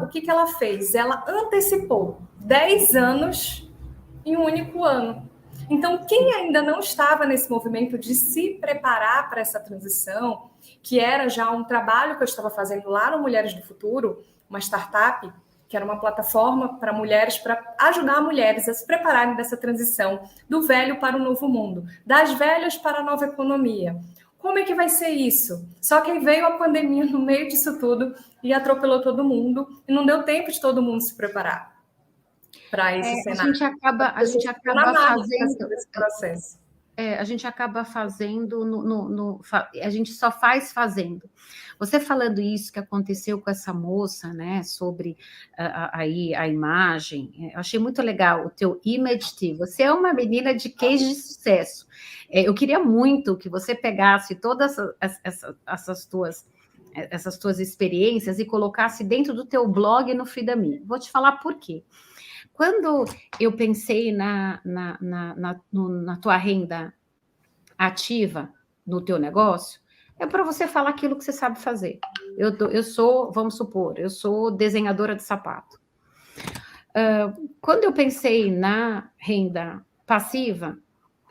o que ela fez? Ela antecipou 10 anos em um único ano. Então, quem ainda não estava nesse movimento de se preparar para essa transição, que era já um trabalho que eu estava fazendo lá no Mulheres do Futuro, uma startup, que era uma plataforma para mulheres, para ajudar mulheres a se prepararem dessa transição do velho para o novo mundo, das velhas para a nova economia. Como é que vai ser isso? Só que aí veio a pandemia no meio disso tudo e atropelou todo mundo, e não deu tempo de todo mundo se preparar para esse cenário. A gente acaba fazendo esse processo. A gente acaba fazendo, a gente só faz fazendo. Você falando isso que aconteceu com essa moça, né, sobre aí a imagem, eu achei muito legal o teu Image Tea. Você é uma menina de case de sucesso. Eu queria muito que você pegasse todas essas tuas experiências e colocasse dentro do teu blog no Fidami. Vou te falar por quê. Quando eu pensei na tua renda ativa no teu negócio, é para você falar aquilo que você sabe fazer. Eu sou, vamos supor, eu sou desenhadora de sapato. Quando eu pensei na renda passiva,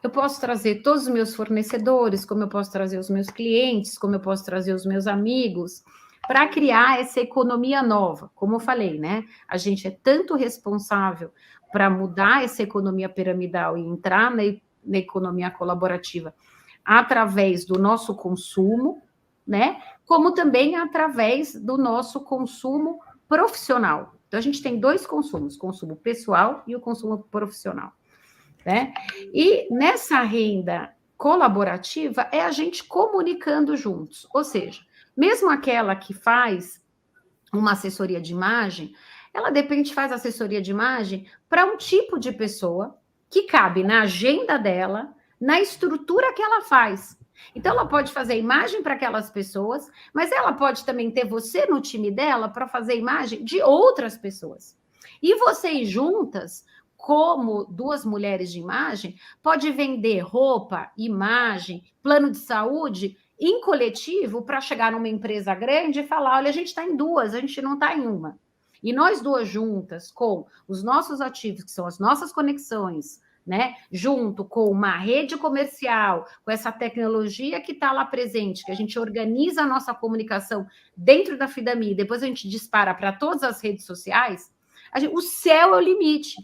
eu posso trazer todos os meus fornecedores, como eu posso trazer os meus clientes, como eu posso trazer os meus amigos, para criar essa economia nova. Como eu falei, né? A gente é tanto responsável para mudar essa economia piramidal e entrar na economia colaborativa através do nosso consumo, né? Como também através do nosso consumo profissional. Então, a gente tem dois consumos, o consumo pessoal e o consumo profissional, né? E nessa renda colaborativa é a gente comunicando juntos, ou seja, mesmo aquela que faz uma assessoria de imagem, ela de repente faz assessoria de imagem para um tipo de pessoa que cabe na agenda dela, na estrutura que ela faz. Então, ela pode fazer imagem para aquelas pessoas, mas ela pode também ter você no time dela para fazer imagem de outras pessoas. E vocês juntas, como duas mulheres de imagem, pode vender roupa, imagem, plano de saúde em coletivo para chegar numa empresa grande e falar, olha, a gente está em duas, a gente não está em uma. E nós duas juntas, com os nossos ativos, que são as nossas conexões, né, junto com uma rede comercial, com essa tecnologia que está lá presente, que a gente organiza a nossa comunicação dentro da Fidami, depois a gente dispara para todas as redes sociais, o céu é o limite.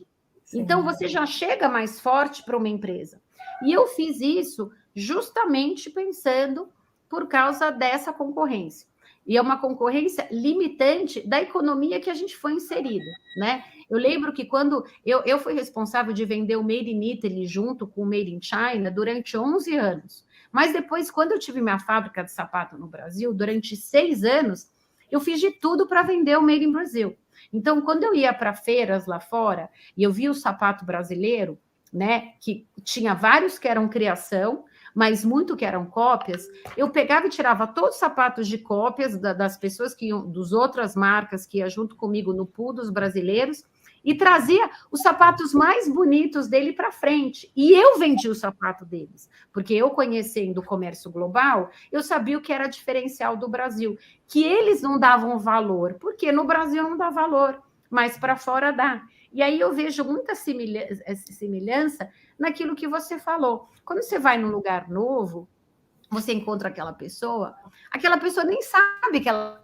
Sim. Então, você já chega mais forte para uma empresa. E eu fiz isso justamente pensando por causa dessa concorrência. E é uma concorrência limitante da economia que a gente foi inserido, né? Eu lembro que quando eu fui responsável de vender o Made in Italy junto com o Made in China durante 11 anos. Mas depois, quando eu tive minha fábrica de sapato no Brasil, durante 6 anos, eu fiz de tudo para vender o Made in Brasil. Então, quando eu ia para feiras lá fora e eu via o sapato brasileiro, né, que tinha vários que eram criação, mas muito que eram cópias, eu pegava e tirava todos os sapatos de cópias das pessoas que iam, dos outras marcas que iam junto comigo no pool dos brasileiros, e trazia os sapatos mais bonitos dele para frente. E eu vendia o sapato deles, porque eu, conhecendo o comércio global, eu sabia o que era diferencial do Brasil, que eles não davam valor, porque no Brasil não dá valor, mas para fora dá. E aí eu vejo muita semelhança naquilo que você falou. Quando você vai num lugar novo, você encontra aquela pessoa nem sabe que ela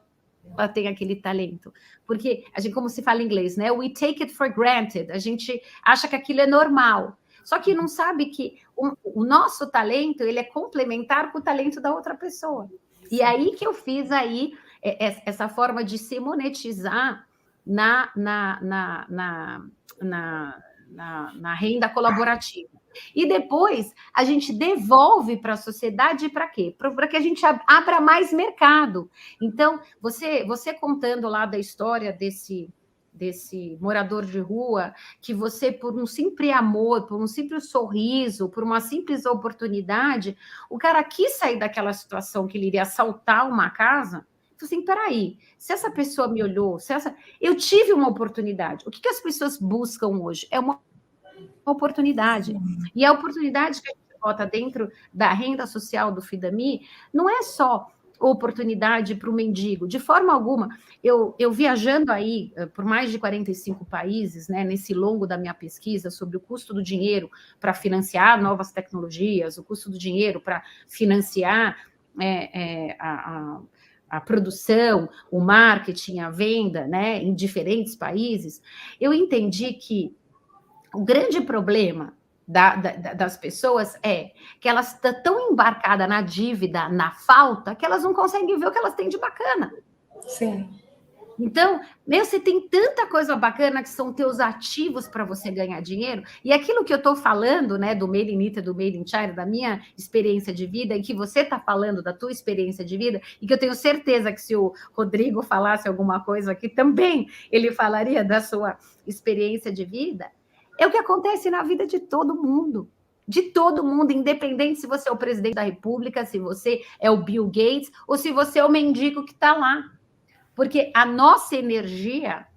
tem aquele talento. Porque, a gente, como se fala em inglês, né? We take it for granted. A gente acha que aquilo é normal. Só que não sabe que o nosso talento, ele é complementar com o talento da outra pessoa. E aí que eu fiz aí essa forma de se monetizar na renda colaborativa. E depois a gente devolve para a sociedade para quê? Para que a gente abra mais mercado. Então, você contando lá da história desse morador de rua, que você, por um simples amor, por um simples sorriso, por uma simples oportunidade, o cara quis sair daquela situação que ele iria assaltar uma casa. Assim, peraí, se essa pessoa me olhou, eu tive uma oportunidade. O que as pessoas buscam hoje? É uma oportunidade. E a oportunidade que a gente bota dentro da renda social do Fidami, não é só oportunidade para o mendigo, de forma alguma. Eu viajando aí por mais de 45 países, né, nesse longo da minha pesquisa sobre o custo do dinheiro para financiar novas tecnologias, o custo do dinheiro para financiar a produção, o marketing, a venda, né, em diferentes países, eu entendi que o grande problema das pessoas é que elas estão tão embarcadas na dívida, na falta, que elas não conseguem ver o que elas têm de bacana. Sim. Então, você tem tanta coisa bacana que são teus ativos para você ganhar dinheiro, e aquilo que eu estou falando, né, do Made in Italy, do Made in China, da minha experiência de vida, e que você está falando da tua experiência de vida, e que eu tenho certeza que se o Rodrigo falasse alguma coisa aqui, também ele falaria da sua experiência de vida, é o que acontece na vida de todo mundo. De todo mundo, independente se você é o presidente da República, se você é o Bill Gates, ou se você é o mendigo que está lá. Porque a nossa energia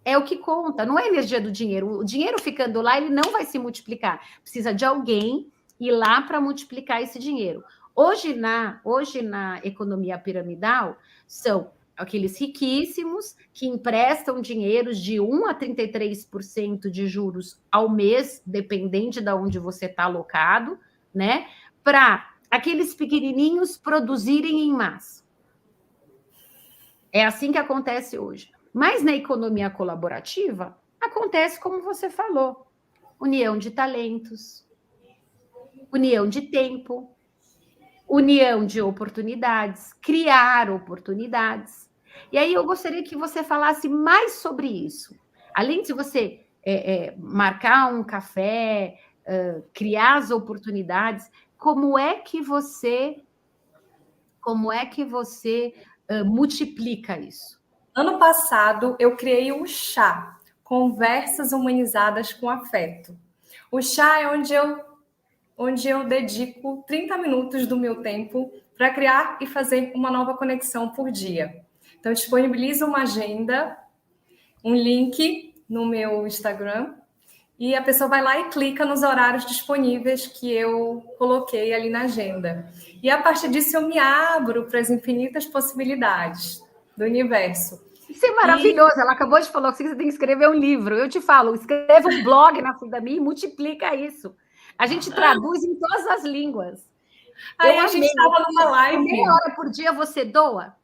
é o que conta, não é a energia do dinheiro. O dinheiro ficando lá, ele não vai se multiplicar. Precisa de alguém ir lá para multiplicar esse dinheiro. Hoje na economia piramidal, são aqueles riquíssimos que emprestam dinheiros de 1 a 33% de juros ao mês, dependente de onde você está alocado, né? Para aqueles pequenininhos produzirem em massa. É assim que acontece hoje. Mas na economia colaborativa, acontece como você falou: união de talentos, união de tempo, união de oportunidades, criar oportunidades. E aí eu gostaria que você falasse mais sobre isso. Além de você marcar um café, criar as oportunidades, como é que você multiplica isso? Ano passado, eu criei o chá, Conversas Humanizadas com Afeto. O chá é onde eu dedico 30 minutos do meu tempo para criar e fazer uma nova conexão por dia. Então, eu disponibilizo uma agenda, um link no meu Instagram, e a pessoa vai lá e clica nos horários disponíveis que eu coloquei ali na agenda. E a partir disso eu me abro para as infinitas possibilidades do universo. Isso é maravilhoso. Ela acabou de falar que você tem que escrever um livro. Eu te falo, escreva um blog na Fidami e multiplica isso. A gente traduz em todas as línguas. Aí a gente estava numa live. Meia hora por dia você doa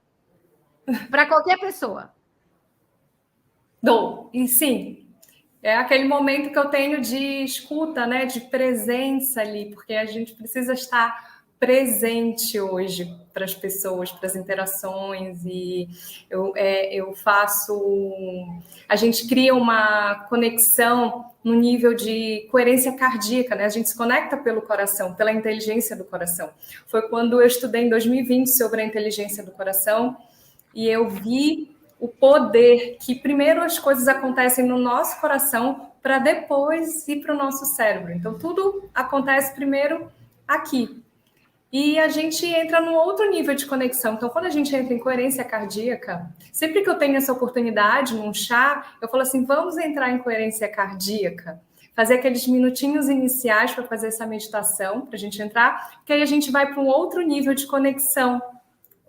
para qualquer pessoa. Dou. E sim, é aquele momento que eu tenho de escuta, né, de presença ali, porque a gente precisa estar presente hoje para as pessoas, para as interações, e eu faço... A gente cria uma conexão no nível de coerência cardíaca, né? A gente se conecta pelo coração, pela inteligência do coração. Foi quando eu estudei em 2020 sobre a inteligência do coração, e eu vi o poder que primeiro as coisas acontecem no nosso coração para depois ir para o nosso cérebro. Então, tudo acontece primeiro aqui. E a gente entra num outro nível de conexão. Então, quando a gente entra em coerência cardíaca, sempre que eu tenho essa oportunidade num chá, eu falo assim, vamos entrar em coerência cardíaca. Fazer aqueles minutinhos iniciais para fazer essa meditação, para a gente entrar, porque aí a gente vai para um outro nível de conexão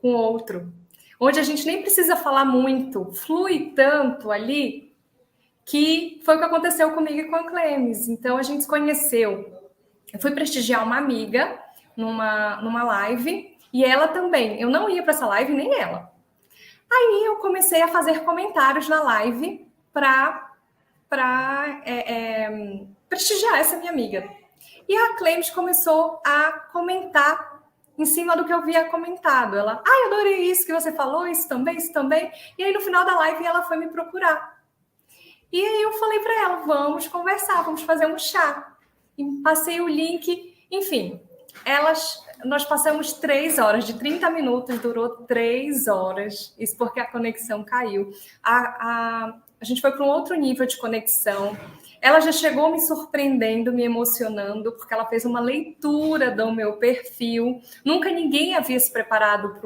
com o outro, onde a gente nem precisa falar muito, flui tanto ali, que foi o que aconteceu comigo e com a Clemes. Então, a gente se conheceu. Eu fui prestigiar uma amiga numa live, e ela também. Eu não ia para essa live, nem ela. Aí eu comecei a fazer comentários na live para prestigiar essa minha amiga. E a Clemes começou a comentar em cima do que eu havia comentado. Ela, eu adorei isso que você falou, isso também, isso também. E aí, no final da live, ela foi me procurar. E aí eu falei para ela, vamos conversar, vamos fazer um chá. E passei o link, enfim. Nós passamos 3 horas, de 30 minutos, durou 3 horas. Isso porque a conexão caiu. A gente foi para um outro nível de conexão. Ela já chegou me surpreendendo, me emocionando, porque ela fez uma leitura do meu perfil. Nunca ninguém havia se preparado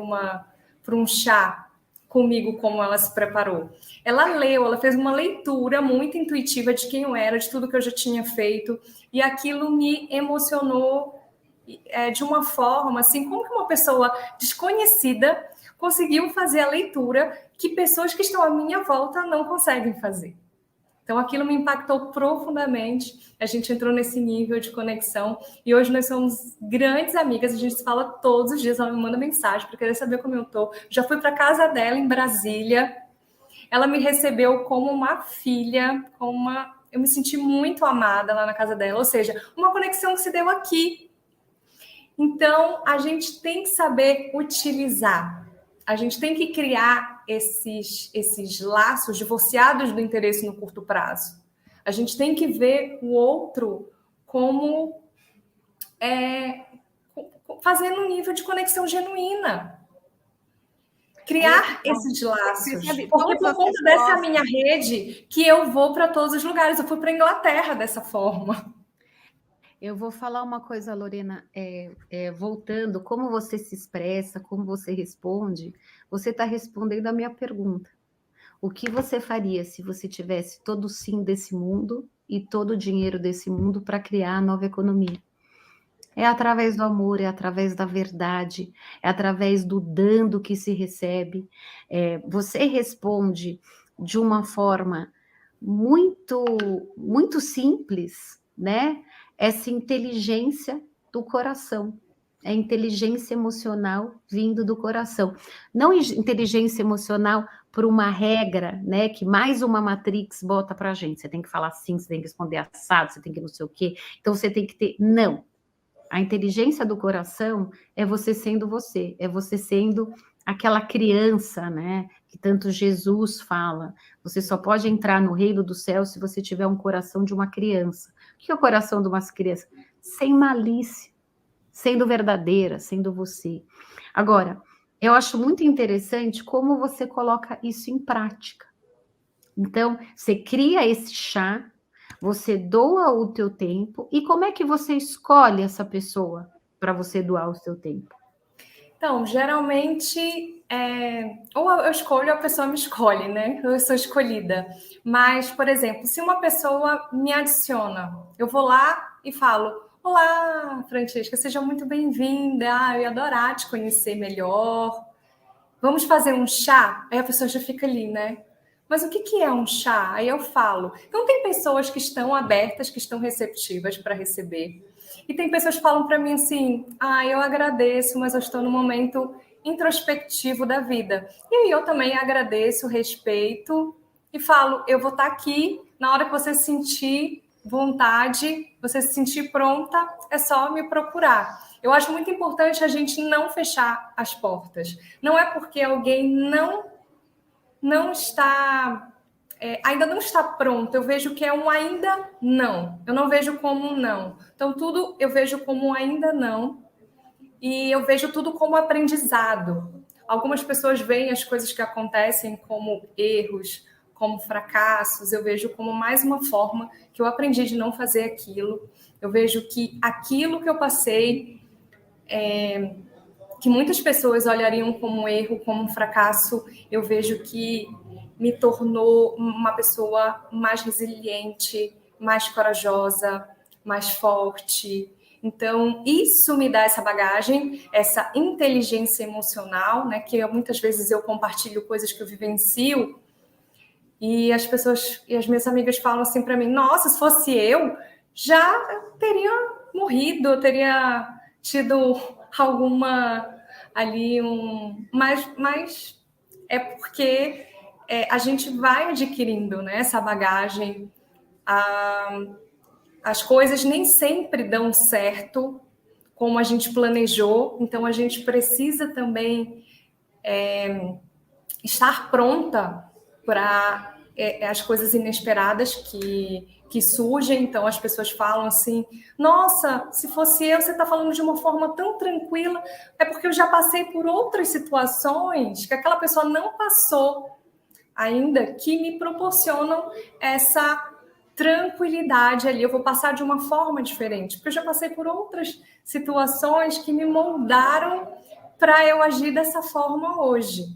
para um chá comigo como ela se preparou. Ela leu, ela fez uma leitura muito intuitiva de quem eu era, de tudo que eu já tinha feito, e aquilo me emocionou de uma forma, assim, como que uma pessoa desconhecida conseguiu fazer a leitura que pessoas que estão à minha volta não conseguem fazer. Então, aquilo me impactou profundamente. A gente entrou nesse nível de conexão e hoje nós somos grandes amigas. A gente se fala todos os dias. Ela me manda mensagem para querer saber como eu estou. Já fui para casa dela em Brasília. Ela me recebeu como uma filha, eu me senti muito amada lá na casa dela. Ou seja, uma conexão que se deu aqui. Então, a gente tem que saber utilizar. A gente tem que criar esses laços divorciados do interesse no curto prazo. A gente tem que ver o outro como fazendo um nível de conexão genuína. Criar esses laços. Porque por conta dessa minha rede que eu vou para todos os lugares. Eu fui para a Inglaterra dessa forma. Eu vou falar uma coisa, Lorena, voltando, como você se expressa, como você responde, você está respondendo a minha pergunta. O que você faria se você tivesse todo o sim desse mundo e todo o dinheiro desse mundo para criar a nova economia? É através do amor, é através da verdade, é através do dando que se recebe. Você responde de uma forma muito, muito simples, né? Essa inteligência do coração, é inteligência emocional vindo do coração. Não inteligência emocional por uma regra, né? Que mais uma Matrix bota para a gente. Você tem que falar assim, você tem que responder assado, você tem que não sei o quê. Então você tem que ter. Não. A inteligência do coração é você sendo aquela criança, né? Que tanto Jesus fala. Você só pode entrar no reino do céu se você tiver um coração de uma criança. O que é o coração de uma criança? Sem malícia, sendo verdadeira, sendo você. Agora, eu acho muito interessante como você coloca isso em prática. Então, você cria esse chá, você doa o teu tempo, e como é que você escolhe essa pessoa para você doar o seu tempo? Então, geralmente, ou eu escolho ou a pessoa me escolhe, né? Eu sou escolhida. Mas, por exemplo, se uma pessoa me adiciona, eu vou lá e falo: olá, Francesca, seja muito bem-vinda. Eu ia adorar te conhecer melhor. Vamos fazer um chá? Aí a pessoa já fica ali, né? Mas o que é um chá? Aí eu falo. Então, tem pessoas que estão abertas, que estão receptivas para receber. E tem pessoas que falam para mim assim: eu agradeço, mas eu estou no momento introspectivo da vida. E aí eu também agradeço, respeito e falo: eu vou estar aqui na hora que você sentir vontade, você se sentir pronta, é só me procurar. Eu acho muito importante a gente não fechar as portas. Não é porque alguém não está ainda não está pronto. Eu vejo que é um ainda não. Eu não vejo como um não. Então, tudo eu vejo como um ainda não. E eu vejo tudo como aprendizado. Algumas pessoas veem as coisas que acontecem como erros, como fracassos. Eu vejo como mais uma forma que eu aprendi de não fazer aquilo. Eu vejo que aquilo que eu passei, que muitas pessoas olhariam como um erro, como um fracasso, eu vejo que me tornou uma pessoa mais resiliente, mais corajosa, mais forte. Então, isso me dá essa bagagem, essa inteligência emocional, né? Que muitas vezes eu compartilho coisas que eu vivencio e as pessoas e as minhas amigas falam assim para mim: nossa, se fosse eu, já teria morrido, eu teria tido alguma ali mas é porque a gente vai adquirindo, né, essa bagagem. As coisas nem sempre dão certo como a gente planejou, então a gente precisa também estar pronta para as coisas inesperadas que surgem. Então as pessoas falam assim: nossa, se fosse eu, você está falando de uma forma tão tranquila. É porque eu já passei por outras situações que aquela pessoa não passou ainda, que me proporcionam essa tranquilidade ali. Eu vou passar de uma forma diferente, porque eu já passei por outras situações que me moldaram para eu agir dessa forma hoje.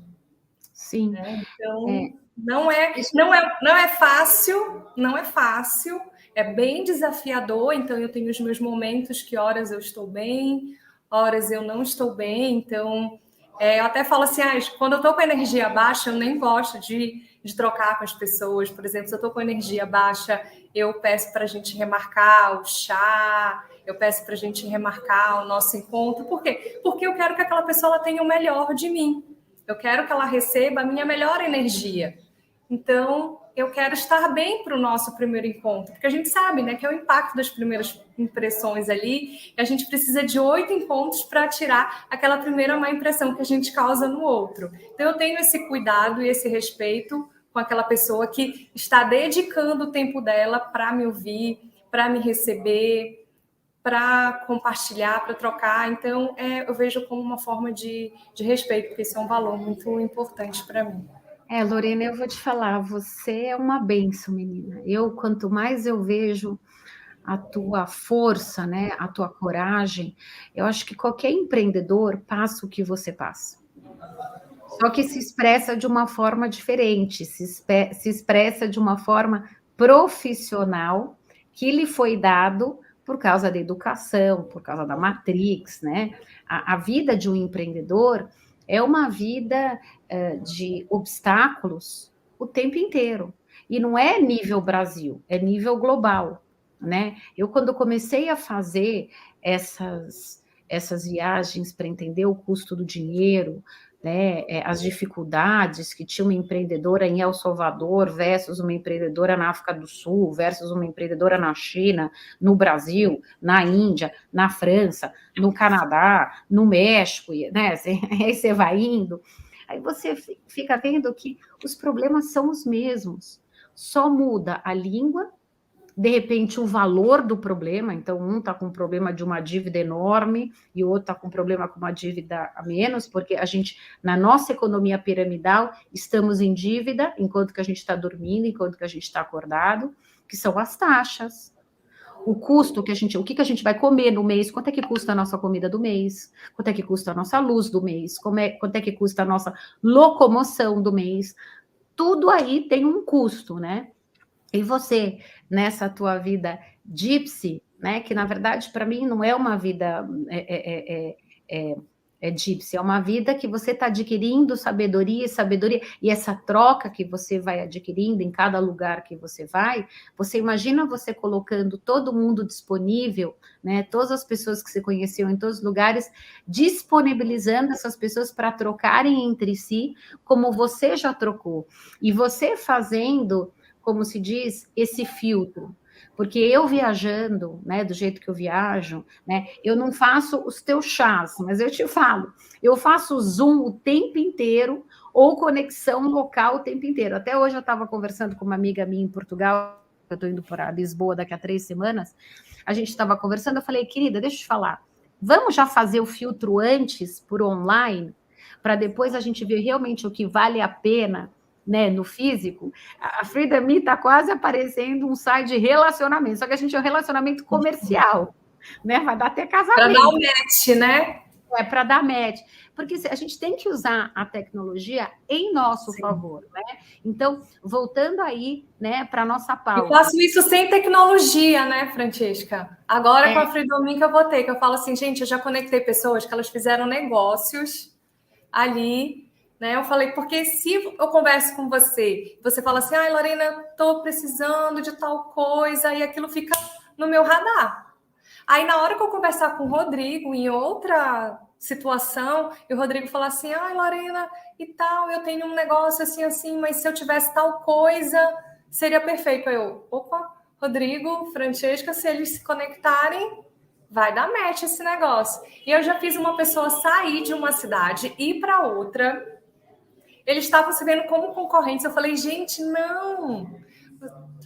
Sim. Então, não é fácil, não é fácil. é bem desafiador, então eu tenho os meus momentos que horas eu estou bem, horas eu não estou bem, então eu até falo assim, quando eu estou com a energia baixa, eu nem gosto de trocar com as pessoas, por exemplo, se eu estou com a energia baixa, eu peço para a gente remarcar o chá, eu peço para a gente remarcar o nosso encontro, por quê? Porque eu quero que aquela pessoa ela tenha o melhor de mim, eu quero que ela receba a minha melhor energia, então eu quero estar bem para o nosso primeiro encontro, porque a gente sabe, né, que é o impacto das primeiras impressões ali, e a gente precisa de 8 encontros para tirar aquela primeira má impressão que a gente causa no outro. Então eu tenho esse cuidado e esse respeito com aquela pessoa que está dedicando o tempo dela para me ouvir, para me receber, para compartilhar, para trocar. Então eu vejo como uma forma de respeito, porque isso é um valor muito importante para mim. Lorena, eu vou te falar, você é uma bênção, menina. Quanto mais eu vejo a tua força, né, a tua coragem, eu acho que qualquer empreendedor passa o que você passa. Só que se expressa de uma forma diferente, se expressa de uma forma profissional que lhe foi dado por causa da educação, por causa da Matrix, né? A vida de um empreendedor é uma vida de obstáculos o tempo inteiro. E não é nível Brasil, é nível global, né? Eu, quando comecei a fazer essas viagens para entender o custo do dinheiro, né, as dificuldades que tinha uma empreendedora em El Salvador versus uma empreendedora na África do Sul, versus uma empreendedora na China, no Brasil, na Índia, na França, no Canadá, no México, né? Aí você vai indo, aí você fica vendo que os problemas são os mesmos, só muda a língua, de repente o valor do problema, então um está com um problema de uma dívida enorme e o outro está com um problema com uma dívida a menos, porque a gente, na nossa economia piramidal, estamos em dívida enquanto que a gente está dormindo, enquanto que a gente está acordado, que são as taxas. O custo que o que a gente vai comer no mês, quanto é que custa a nossa comida do mês, quanto é que custa a nossa luz do mês, quanto é que custa a nossa locomoção do mês, tudo aí tem um custo, né? E você, nessa tua vida gypsy, né, que na verdade para mim não é uma vida gypsy, é uma vida que você está adquirindo sabedoria, e essa troca que você vai adquirindo em cada lugar que você vai, você imagina você colocando todo mundo disponível, né, todas as pessoas que você conheceu em todos os lugares, disponibilizando essas pessoas para trocarem entre si, como você já trocou, e você fazendo, como se diz, esse filtro. Porque eu viajando, né, do jeito que eu viajo, né, eu não faço os teus chás, mas eu te falo, eu faço Zoom o tempo inteiro ou conexão local o tempo inteiro. Até hoje eu estava conversando com uma amiga minha em Portugal, eu estou indo para Lisboa daqui a 3 semanas, a gente estava conversando, eu falei, querida, deixa eu te falar, vamos já fazer o filtro antes por online, para depois a gente ver realmente o que vale a pena, né, no físico. A Frida Me está quase aparecendo um site de relacionamento, só que a gente é um relacionamento comercial, né? Vai dar até casamento. Para dar o match, né? Para dar match. Porque a gente tem que usar a tecnologia em nosso favor, né? Então, voltando aí, né, para a nossa pauta. Eu faço isso sem tecnologia, né, Francesca? Agora com a Frida Me que eu botei, que eu falo assim, gente, eu já conectei pessoas que elas fizeram negócios ali, né? Eu falei, porque se eu converso com você, você fala assim, ai, Lorena, estou precisando de tal coisa, e aquilo fica no meu radar. Aí, na hora que eu conversar com o Rodrigo, em outra situação, e o Rodrigo falar assim, ai, Lorena, e tal, eu tenho um negócio assim, mas se eu tivesse tal coisa, seria perfeito. Aí eu, opa, Rodrigo, Francesca, se eles se conectarem, vai dar match esse negócio. E eu já fiz uma pessoa sair de uma cidade e ir para outra. Eles estavam se vendo como concorrentes. Eu falei, gente, não.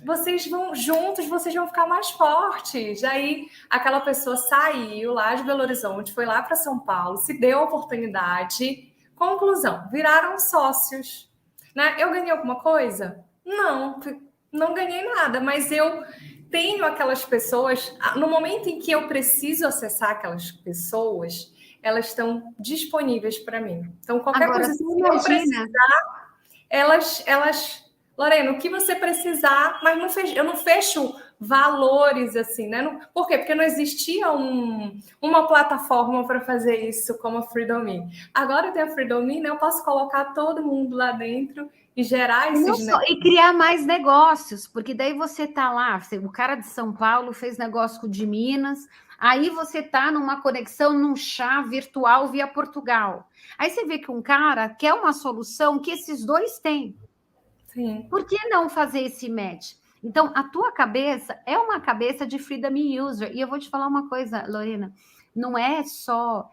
Vocês vão juntos, vocês vão ficar mais fortes. Aí aquela pessoa saiu lá de Belo Horizonte, foi lá para São Paulo, se deu a oportunidade. Conclusão, viraram sócios. Né? Eu ganhei alguma coisa? Não ganhei nada, mas eu tenho aquelas pessoas. No momento em que eu preciso acessar aquelas pessoas, elas estão disponíveis para mim. Então, qualquer coisa que eu precisar, elas Lorena, o que você precisar, mas eu não fecho valores, assim, né? Por quê? Porque não existia uma plataforma para fazer isso como a Freedom Me. Agora tem a Freedom Me, né? Eu posso colocar todo mundo lá dentro e gerar esses negócios. E criar mais negócios, porque daí você tá lá, o cara de São Paulo fez negócio com o de Minas, aí você tá numa conexão num chá virtual via Portugal. Aí você vê que um cara quer uma solução que esses dois têm. Sim. Por que não fazer esse match? Então, a tua cabeça é uma cabeça de Freedom User. E eu vou te falar uma coisa, Lorena, não é só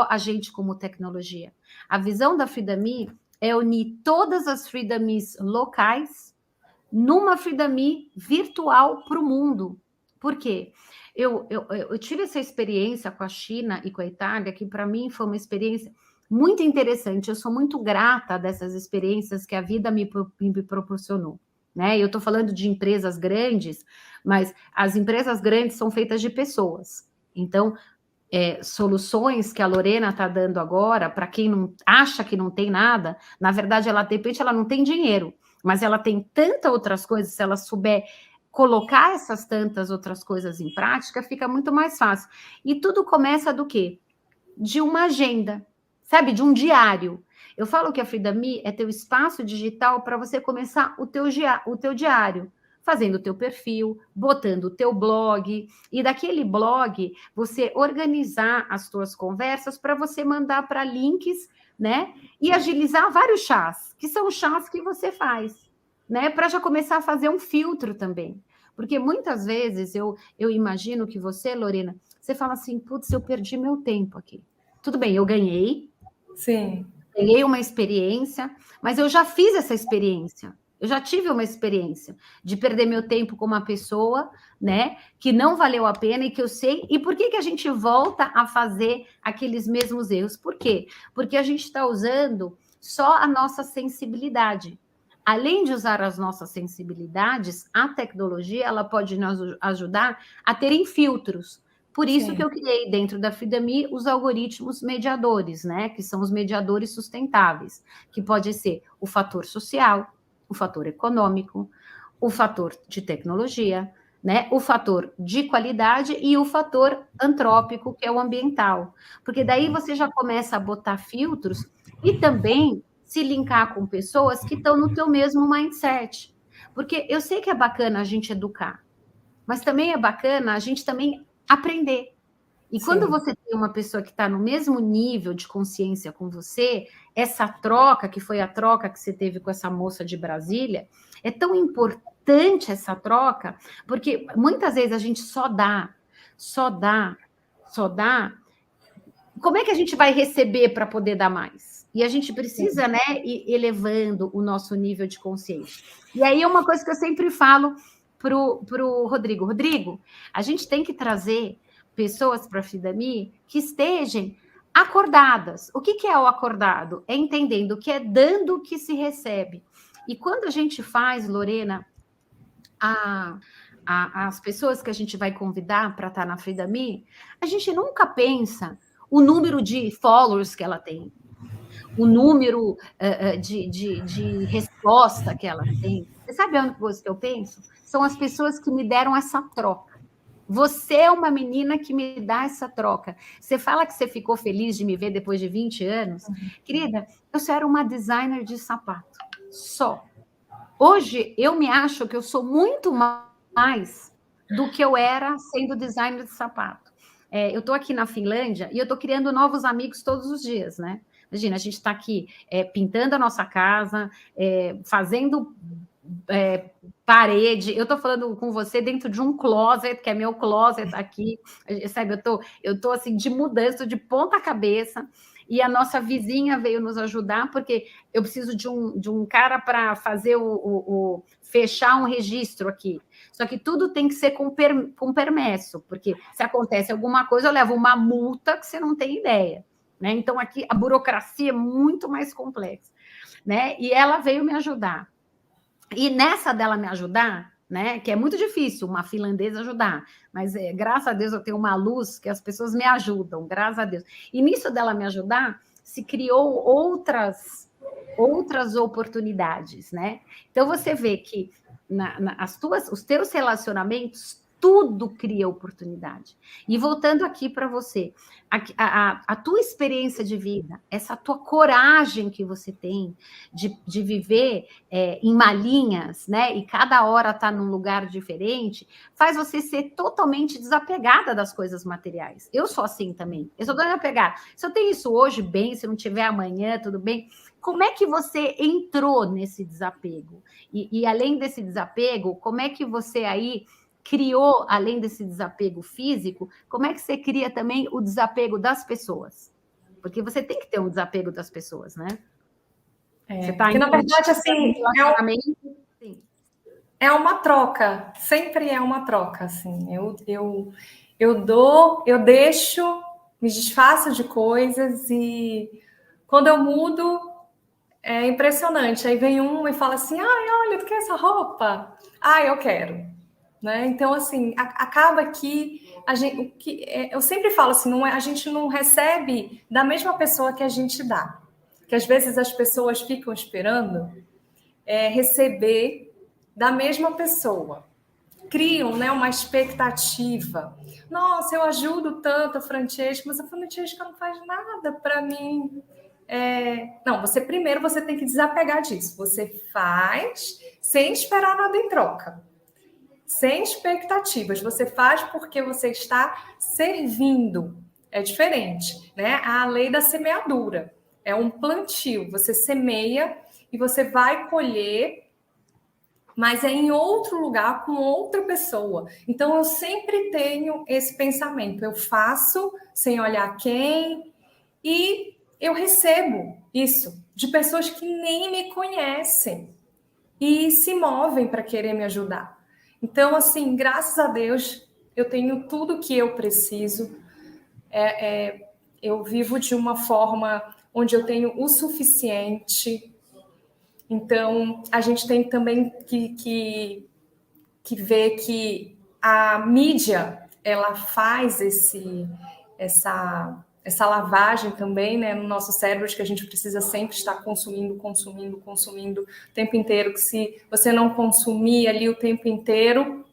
a gente como tecnologia. A visão da Freedom Me é unir todas as Freedom Me's locais numa Freedom Me virtual para o mundo. Por quê? Eu tive essa experiência com a China e com a Itália, que para mim foi uma experiência muito interessante. Eu sou muito grata dessas experiências que a vida me proporcionou. Né? Eu estou falando de empresas grandes, mas as empresas grandes são feitas de pessoas. Então, soluções que a Lorena está dando agora, para quem não acha que não tem nada, na verdade, ela de repente ela não tem dinheiro, mas ela tem tantas outras coisas, se ela souber colocar essas tantas outras coisas em prática, fica muito mais fácil. E tudo começa do quê? De uma agenda, sabe? De um diário. Eu falo que a Freedom Me é teu espaço digital para você começar o teu diário, fazendo o teu perfil, botando o teu blog, e daquele blog você organizar as tuas conversas para você mandar para links, né? E agilizar vários chás, que são chás que você faz, né? Para já começar a fazer um filtro também. Porque muitas vezes eu imagino que você, Lorena, você fala assim, putz, eu perdi meu tempo aqui. Tudo bem, eu ganhei. Sim. Ganhei uma experiência, mas eu já fiz essa experiência. Eu já tive uma experiência de perder meu tempo com uma pessoa, né, que não valeu a pena e que eu sei. E por que a gente volta a fazer aqueles mesmos erros? Por quê? Porque a gente está usando só a nossa sensibilidade. Além de usar as nossas sensibilidades, a tecnologia ela pode nos ajudar a terem filtros. Por isso Sim. que eu criei dentro da Freedom Me os algoritmos mediadores, né? Que são os mediadores sustentáveis, que pode ser o fator social, o fator econômico, o fator de tecnologia, né? O fator de qualidade e o fator antrópico, que é o ambiental. Porque daí você já começa a botar filtros e também se linkar com pessoas que estão no teu mesmo mindset. Porque eu sei que é bacana a gente educar, mas também é bacana a gente também aprender. E Sim. quando você tem uma pessoa que está no mesmo nível de consciência com você, essa troca, que foi a troca que você teve com essa moça de Brasília, é tão importante essa troca, porque muitas vezes a gente só dá. Como é que a gente vai receber para poder dar mais? E a gente precisa, né, ir elevando o nosso nível de consciência. E aí é uma coisa que eu sempre falo pro Rodrigo. Rodrigo, a gente tem que trazer pessoas para a Freedom Me que estejam acordadas. O que é o acordado? É entendendo que é dando que se recebe. E quando a gente faz, Lorena, as pessoas que a gente vai convidar para estar na Freedom Me, a gente nunca pensa o número de followers que ela tem, o número de resposta que ela tem. Você sabe uma coisa que eu penso? São as pessoas que me deram essa troca. Você é uma menina que me dá essa troca. Você fala que você ficou feliz de me ver depois de 20 anos. Querida, eu só era uma designer de sapato. Só. Hoje, eu me acho que eu sou muito mais do que eu era sendo designer de sapato. Eu estou aqui na Finlândia e eu estou criando novos amigos todos os dias, né? Imagina, a gente está aqui pintando a nossa casa, fazendo parede. Eu estou falando com você dentro de um closet, que é meu closet aqui, sabe? Eu tô assim de mudança, de ponta cabeça. E a nossa vizinha veio nos ajudar, porque eu preciso de um cara para fazer fechar um registro aqui. Só que tudo tem que ser com permesso, porque se acontece alguma coisa, eu levo uma multa que você não tem ideia. Né? Então, aqui a burocracia é muito mais complexa. Né? E ela veio me ajudar. E nessa dela me ajudar, né, que é muito difícil uma finlandesa ajudar, mas graças a Deus eu tenho uma luz que as pessoas me ajudam, graças a Deus. E nisso dela me ajudar, se criou outras oportunidades, né? Então você vê que os teus relacionamentos, tudo cria oportunidade. E voltando aqui para você, a tua experiência de vida, essa tua coragem que você tem de viver em malinhas, né? E cada hora tá num lugar diferente, faz você ser totalmente desapegada das coisas materiais. Eu sou assim também. Eu sou desapegada. Se eu tenho isso hoje, bem, se não tiver amanhã, tudo bem. Como é que você entrou nesse desapego? E além desse desapego, como é que você aí criou, além desse desapego físico, como é que você cria também o desapego das pessoas? Porque você tem que ter um desapego das pessoas, né? Você tá porque, na verdade, assim, é uma troca, sempre é uma troca, assim. Eu dou, eu deixo, me desfaço de coisas e quando eu mudo, é impressionante. Aí vem um e fala assim, ai, olha, tu quer essa roupa? Ah, eu quero. Né? Então, assim, acaba que a gente, eu sempre falo assim, a gente não recebe da mesma pessoa que a gente dá. Que às vezes as pessoas ficam esperando receber da mesma pessoa. Criam, né, uma expectativa. Nossa, eu ajudo tanto a Francesca, mas a Francesca não faz nada para mim. Não, primeiro você tem que desapegar disso. Você faz sem esperar nada em troca. Sem expectativas, você faz porque você está servindo. É diferente, né? A lei da semeadura é um plantio. Você semeia e você vai colher, mas é em outro lugar com outra pessoa. Então eu sempre tenho esse pensamento. Eu faço sem olhar quem e eu recebo isso de pessoas que nem me conhecem e se movem para querer me ajudar. Então, assim, graças a Deus, eu tenho tudo que eu preciso. Eu vivo de uma forma onde eu tenho o suficiente. Então, a gente tem também que ver que a mídia, ela faz essa lavagem também, né, no nosso cérebro, de que a gente precisa sempre estar consumindo o tempo inteiro, que se você não consumir ali o tempo inteiro,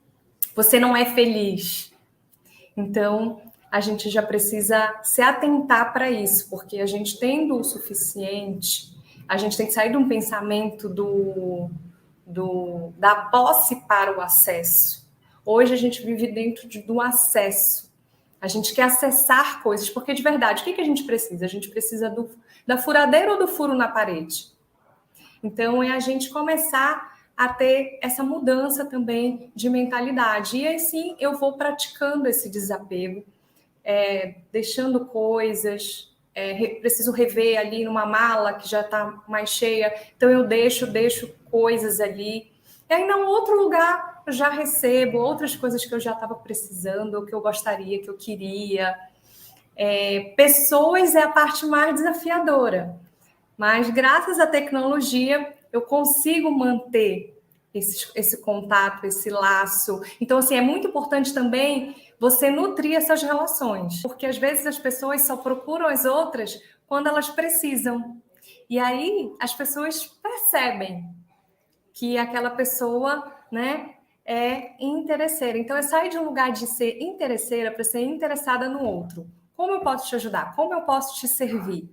você não é feliz. Então, a gente já precisa se atentar para isso, porque a gente tendo o suficiente, a gente tem que sair de um pensamento da posse para o acesso. Hoje a gente vive dentro do acesso. A gente quer acessar coisas, porque de verdade, o que a gente precisa? A gente precisa da furadeira ou do furo na parede? Então, é a gente começar a ter essa mudança também de mentalidade. E assim, eu vou praticando esse desapego, deixando coisas, preciso rever ali numa mala que já está mais cheia, então eu deixo coisas ali. E aí, em outro lugar, eu já recebo outras coisas que eu já estava precisando, ou que eu gostaria, que eu queria. Pessoas é a parte mais desafiadora, mas graças à tecnologia eu consigo manter esse contato, esse laço. Então, assim, é muito importante também você nutrir essas relações, porque às vezes as pessoas só procuram as outras quando elas precisam. E aí as pessoas percebem que aquela pessoa, né, é interesseira. Então, é sair de um lugar de ser interesseira para ser interessada no outro. Como eu posso te ajudar? Como eu posso te servir?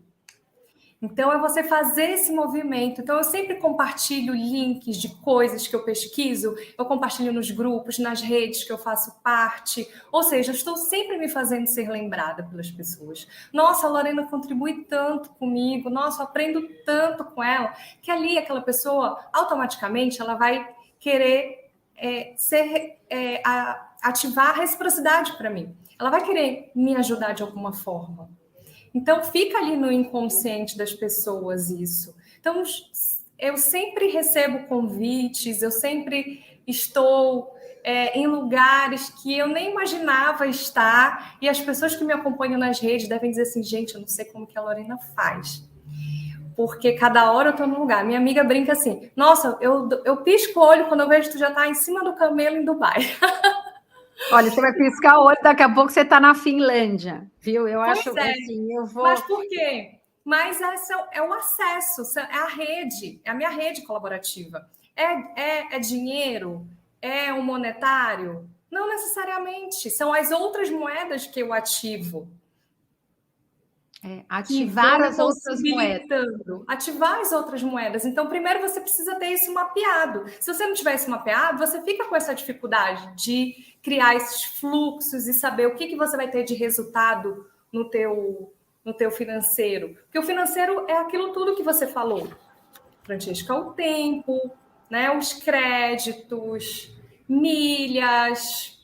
Então, é você fazer esse movimento. Então, eu sempre compartilho links de coisas que eu pesquiso, eu compartilho nos grupos, nas redes que eu faço parte. Ou seja, eu estou sempre me fazendo ser lembrada pelas pessoas. Nossa, a Lorena contribui tanto comigo, nossa, eu aprendo tanto com ela, que ali aquela pessoa, automaticamente, ela vai querer ativar a reciprocidade para mim. Ela vai querer me ajudar de alguma forma. Então, fica ali no inconsciente das pessoas isso. Então, eu sempre recebo convites, eu sempre estou em lugares que eu nem imaginava estar, e as pessoas que me acompanham nas redes devem dizer assim, gente, eu não sei como que a Lorena faz. Porque cada hora eu estou num lugar. Minha amiga brinca assim, nossa, eu pisco o olho quando eu vejo que tu já está em cima do camelo em Dubai. Olha, você vai piscar o olho, daqui a pouco você está na Finlândia, viu? Eu acho assim, eu vou... Mas por quê? Mas esse é o acesso, é a rede, é a minha rede colaborativa. É dinheiro? É o monetário? Não necessariamente. São as outras moedas que eu ativo. Ativar as outras moedas. Ativar as outras moedas. Então, primeiro você precisa ter isso mapeado. Se você não tiver isso mapeado, você fica com essa dificuldade de criar esses fluxos e saber o que você vai ter de resultado no teu financeiro. Porque o financeiro é aquilo tudo que você falou. Francesca, o tempo, né, os créditos, milhas,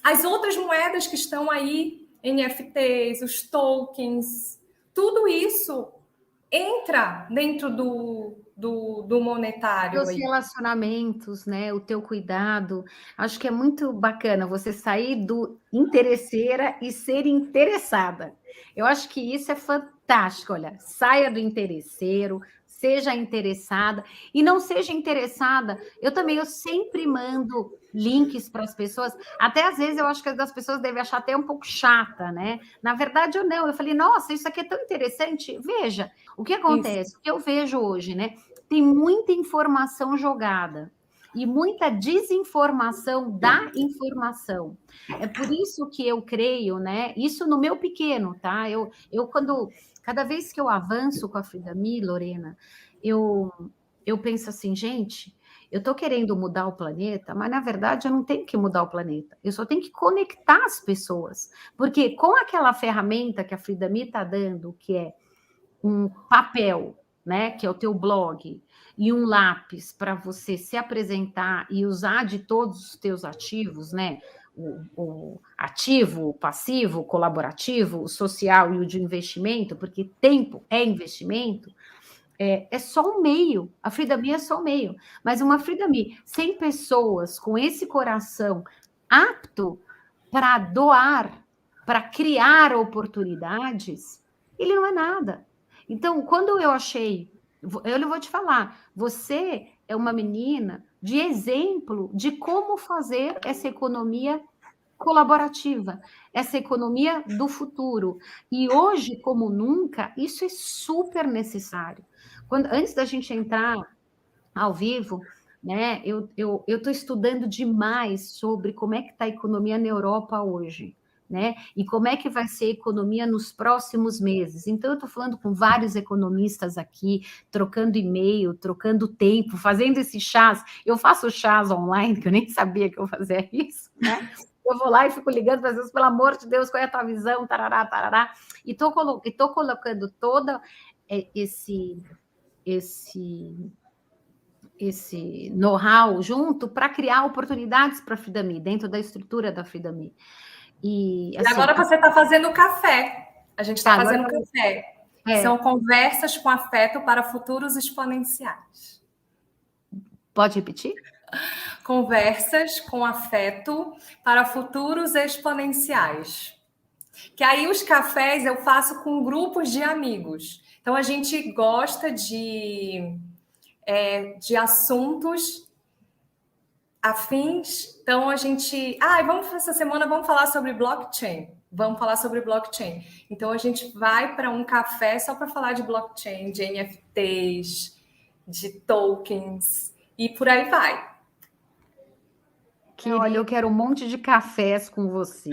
as outras moedas que estão aí, NFTs, os tokens, tudo isso entra dentro do monetário. Os relacionamentos, né? O teu cuidado. Acho que é muito bacana você sair do interesseira e ser interessada. Eu acho que isso é fantástico. Olha, saia do interesseiro, seja interessada e não seja interessada. Eu sempre mando links para as pessoas. Até às vezes eu acho que as pessoas devem achar até um pouco chata, né? Na verdade, eu não. Eu falei, nossa, isso aqui é tão interessante. Veja, o que acontece, o que eu vejo hoje, né? Tem muita informação jogada e muita desinformação da informação. É por isso que eu creio, né? Isso no meu pequeno, tá? Cada vez que eu avanço com a Frida Mi, Lorena, eu penso assim, gente, eu estou querendo mudar o planeta, mas na verdade eu não tenho que mudar o planeta, eu só tenho que conectar as pessoas, porque com aquela ferramenta que a Frida Mi está dando, que é um papel, né, que é o teu blog, e um lápis para você se apresentar e usar de todos os teus ativos, né, o ativo, o passivo, o colaborativo, o social e o de investimento, porque tempo é investimento, é só um meio. A Frida Mi é só um meio. Mas uma Frida Mi sem pessoas com esse coração apto para doar, para criar oportunidades, ele não é nada. Então, quando eu não vou te falar, você é uma menina de exemplo de como fazer essa economia colaborativa, essa economia do futuro. E hoje, como nunca, isso é super necessário. Antes da gente entrar ao vivo, né, eu estou estudando demais sobre como é que está a economia na Europa hoje, né? E como é que vai ser a economia nos próximos meses. Então, eu estou falando com vários economistas aqui, trocando e-mail, trocando tempo, fazendo esses chás. Eu faço chás online, que eu nem sabia que eu fazia isso, né? Eu vou lá e fico ligando para as pessoas, pelo amor de Deus, qual é a tua visão, tarará, tarará. E estou colocando todo esse know-how junto para criar oportunidades para a Frida Mi, dentro da estrutura da Frida Mi. E assim, agora você está fazendo café. A gente está fazendo café. São conversas com afeto para futuros exponenciais. Pode repetir? Conversas com afeto para futuros exponenciais. Que aí os cafés eu faço com grupos de amigos. Então a gente gosta de assuntos afins. Então a gente, essa semana vamos falar sobre blockchain. Vamos falar sobre blockchain. Então a gente vai para um café só para falar de blockchain, de NFTs, de tokens e por aí vai. Olha, eu quero um monte de cafés com você,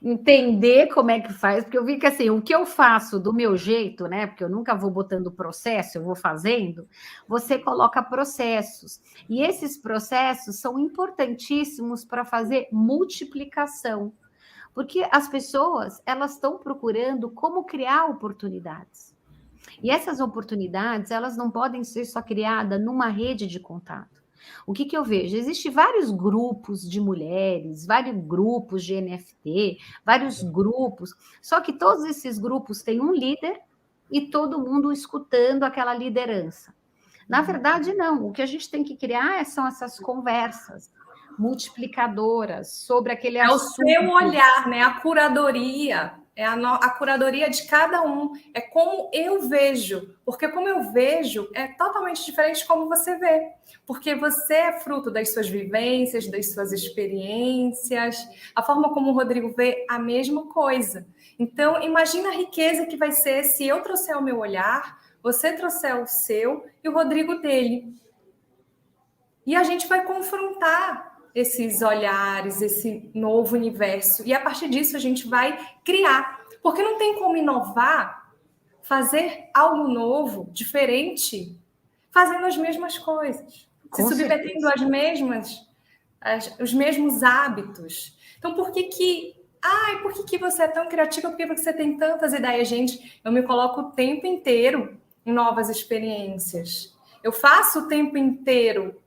entender como é que faz, porque eu vi que assim, o que eu faço do meu jeito, né? Porque eu nunca vou botando processo, eu vou fazendo, você coloca processos. E esses processos são importantíssimos para fazer multiplicação. Porque as pessoas, elas estão procurando como criar oportunidades. E essas oportunidades, elas não podem ser só criadas numa rede de contato. O que eu vejo? Existem vários grupos de mulheres, vários grupos de NFT, vários grupos, só que todos esses grupos têm um líder e todo mundo escutando aquela liderança. Na verdade, não. O que a gente tem que criar são essas conversas multiplicadoras sobre aquele assunto. É o seu olhar, né? A curadoria. É a curadoria de cada um. É como eu vejo. Porque como eu vejo é totalmente diferente de como você vê. Porque você é fruto das suas vivências, das suas experiências. A forma como o Rodrigo vê a mesma coisa. Então, imagina a riqueza que vai ser se eu trouxer o meu olhar, você trouxer o seu e o Rodrigo dele. E a gente vai confrontar esses olhares, esse novo universo. E a partir disso a gente vai criar. Porque não tem como inovar, fazer algo novo, diferente, fazendo as mesmas coisas, se submetendo às mesmas, os mesmos hábitos. Então, por que você é tão criativa? Por que você tem tantas ideias? Gente, eu me coloco o tempo inteiro em novas experiências. Eu faço o tempo inteiro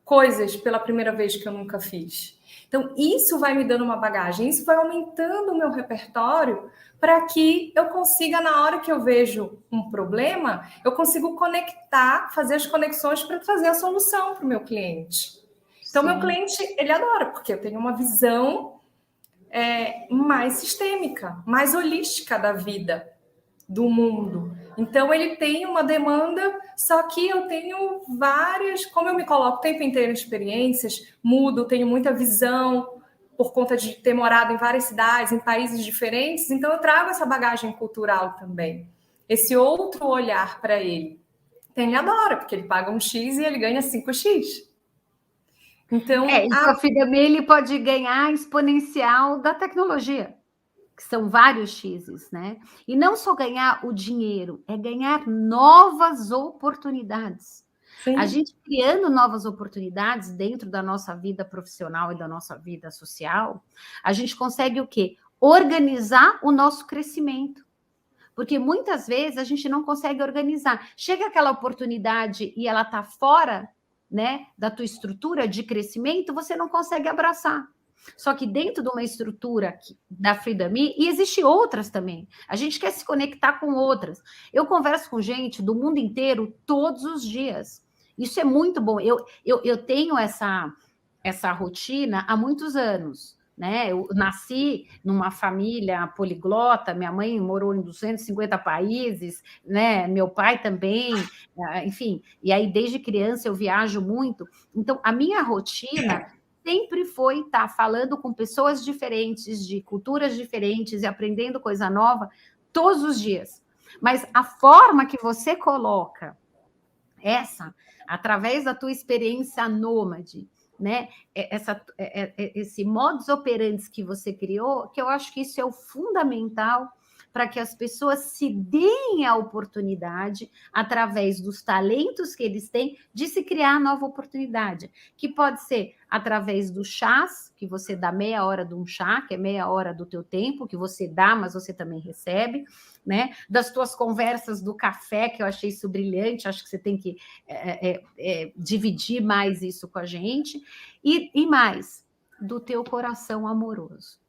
coisas pela primeira vez que eu nunca fiz. Então, isso vai me dando uma bagagem, isso vai aumentando o meu repertório para que eu consiga, na hora que eu vejo um problema, eu consigo conectar, fazer as conexões para trazer a solução para o meu cliente. Então, meu cliente, ele adora, porque eu tenho uma visão mais sistêmica, mais holística da vida, do mundo. Então, ele tem uma demanda, só que eu tenho várias... Como eu me coloco o tempo inteiro em experiências, mudo, tenho muita visão, por conta de ter morado em várias cidades, em países diferentes, então eu trago essa bagagem cultural também. Esse outro olhar para ele. Então, ele adora, porque ele paga um X e ele ganha 5X. Então, a Freedom ele pode ganhar exponencial da tecnologia, que são vários X's, né? E não só ganhar o dinheiro, é ganhar novas oportunidades. Sim. A gente criando novas oportunidades dentro da nossa vida profissional e da nossa vida social, a gente consegue o quê? Organizar o nosso crescimento. Porque muitas vezes a gente não consegue organizar. Chega aquela oportunidade e ela está fora, né, da tua estrutura de crescimento, você não consegue abraçar. Só que dentro de uma estrutura da Freedom Me, e existe outras também. A gente quer se conectar com outras. Eu converso com gente do mundo inteiro todos os dias. Isso é muito bom. Eu tenho essa rotina há muitos anos. Né? Eu nasci numa família poliglota, minha mãe morou em 250 países, né? Meu pai também, enfim. E aí, desde criança, eu viajo muito. Então, a minha rotina sempre foi estar falando com pessoas diferentes, de culturas diferentes e aprendendo coisa nova todos os dias. Mas a forma que você coloca através da tua experiência nômade, né? Esse modus operandi que você criou, que eu acho que isso é o fundamental para que as pessoas se deem a oportunidade, através dos talentos que eles têm, de se criar nova oportunidade, que pode ser através dos chás, que você dá meia hora de um chá, que é meia hora do teu tempo, que você dá, mas você também recebe, né? Das tuas conversas do café, que eu achei isso brilhante, acho que você tem que dividir mais isso com a gente, e mais, do teu coração amoroso.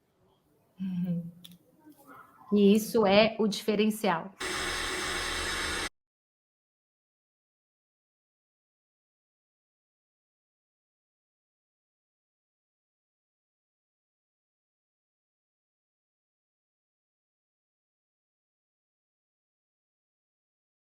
E isso é o diferencial.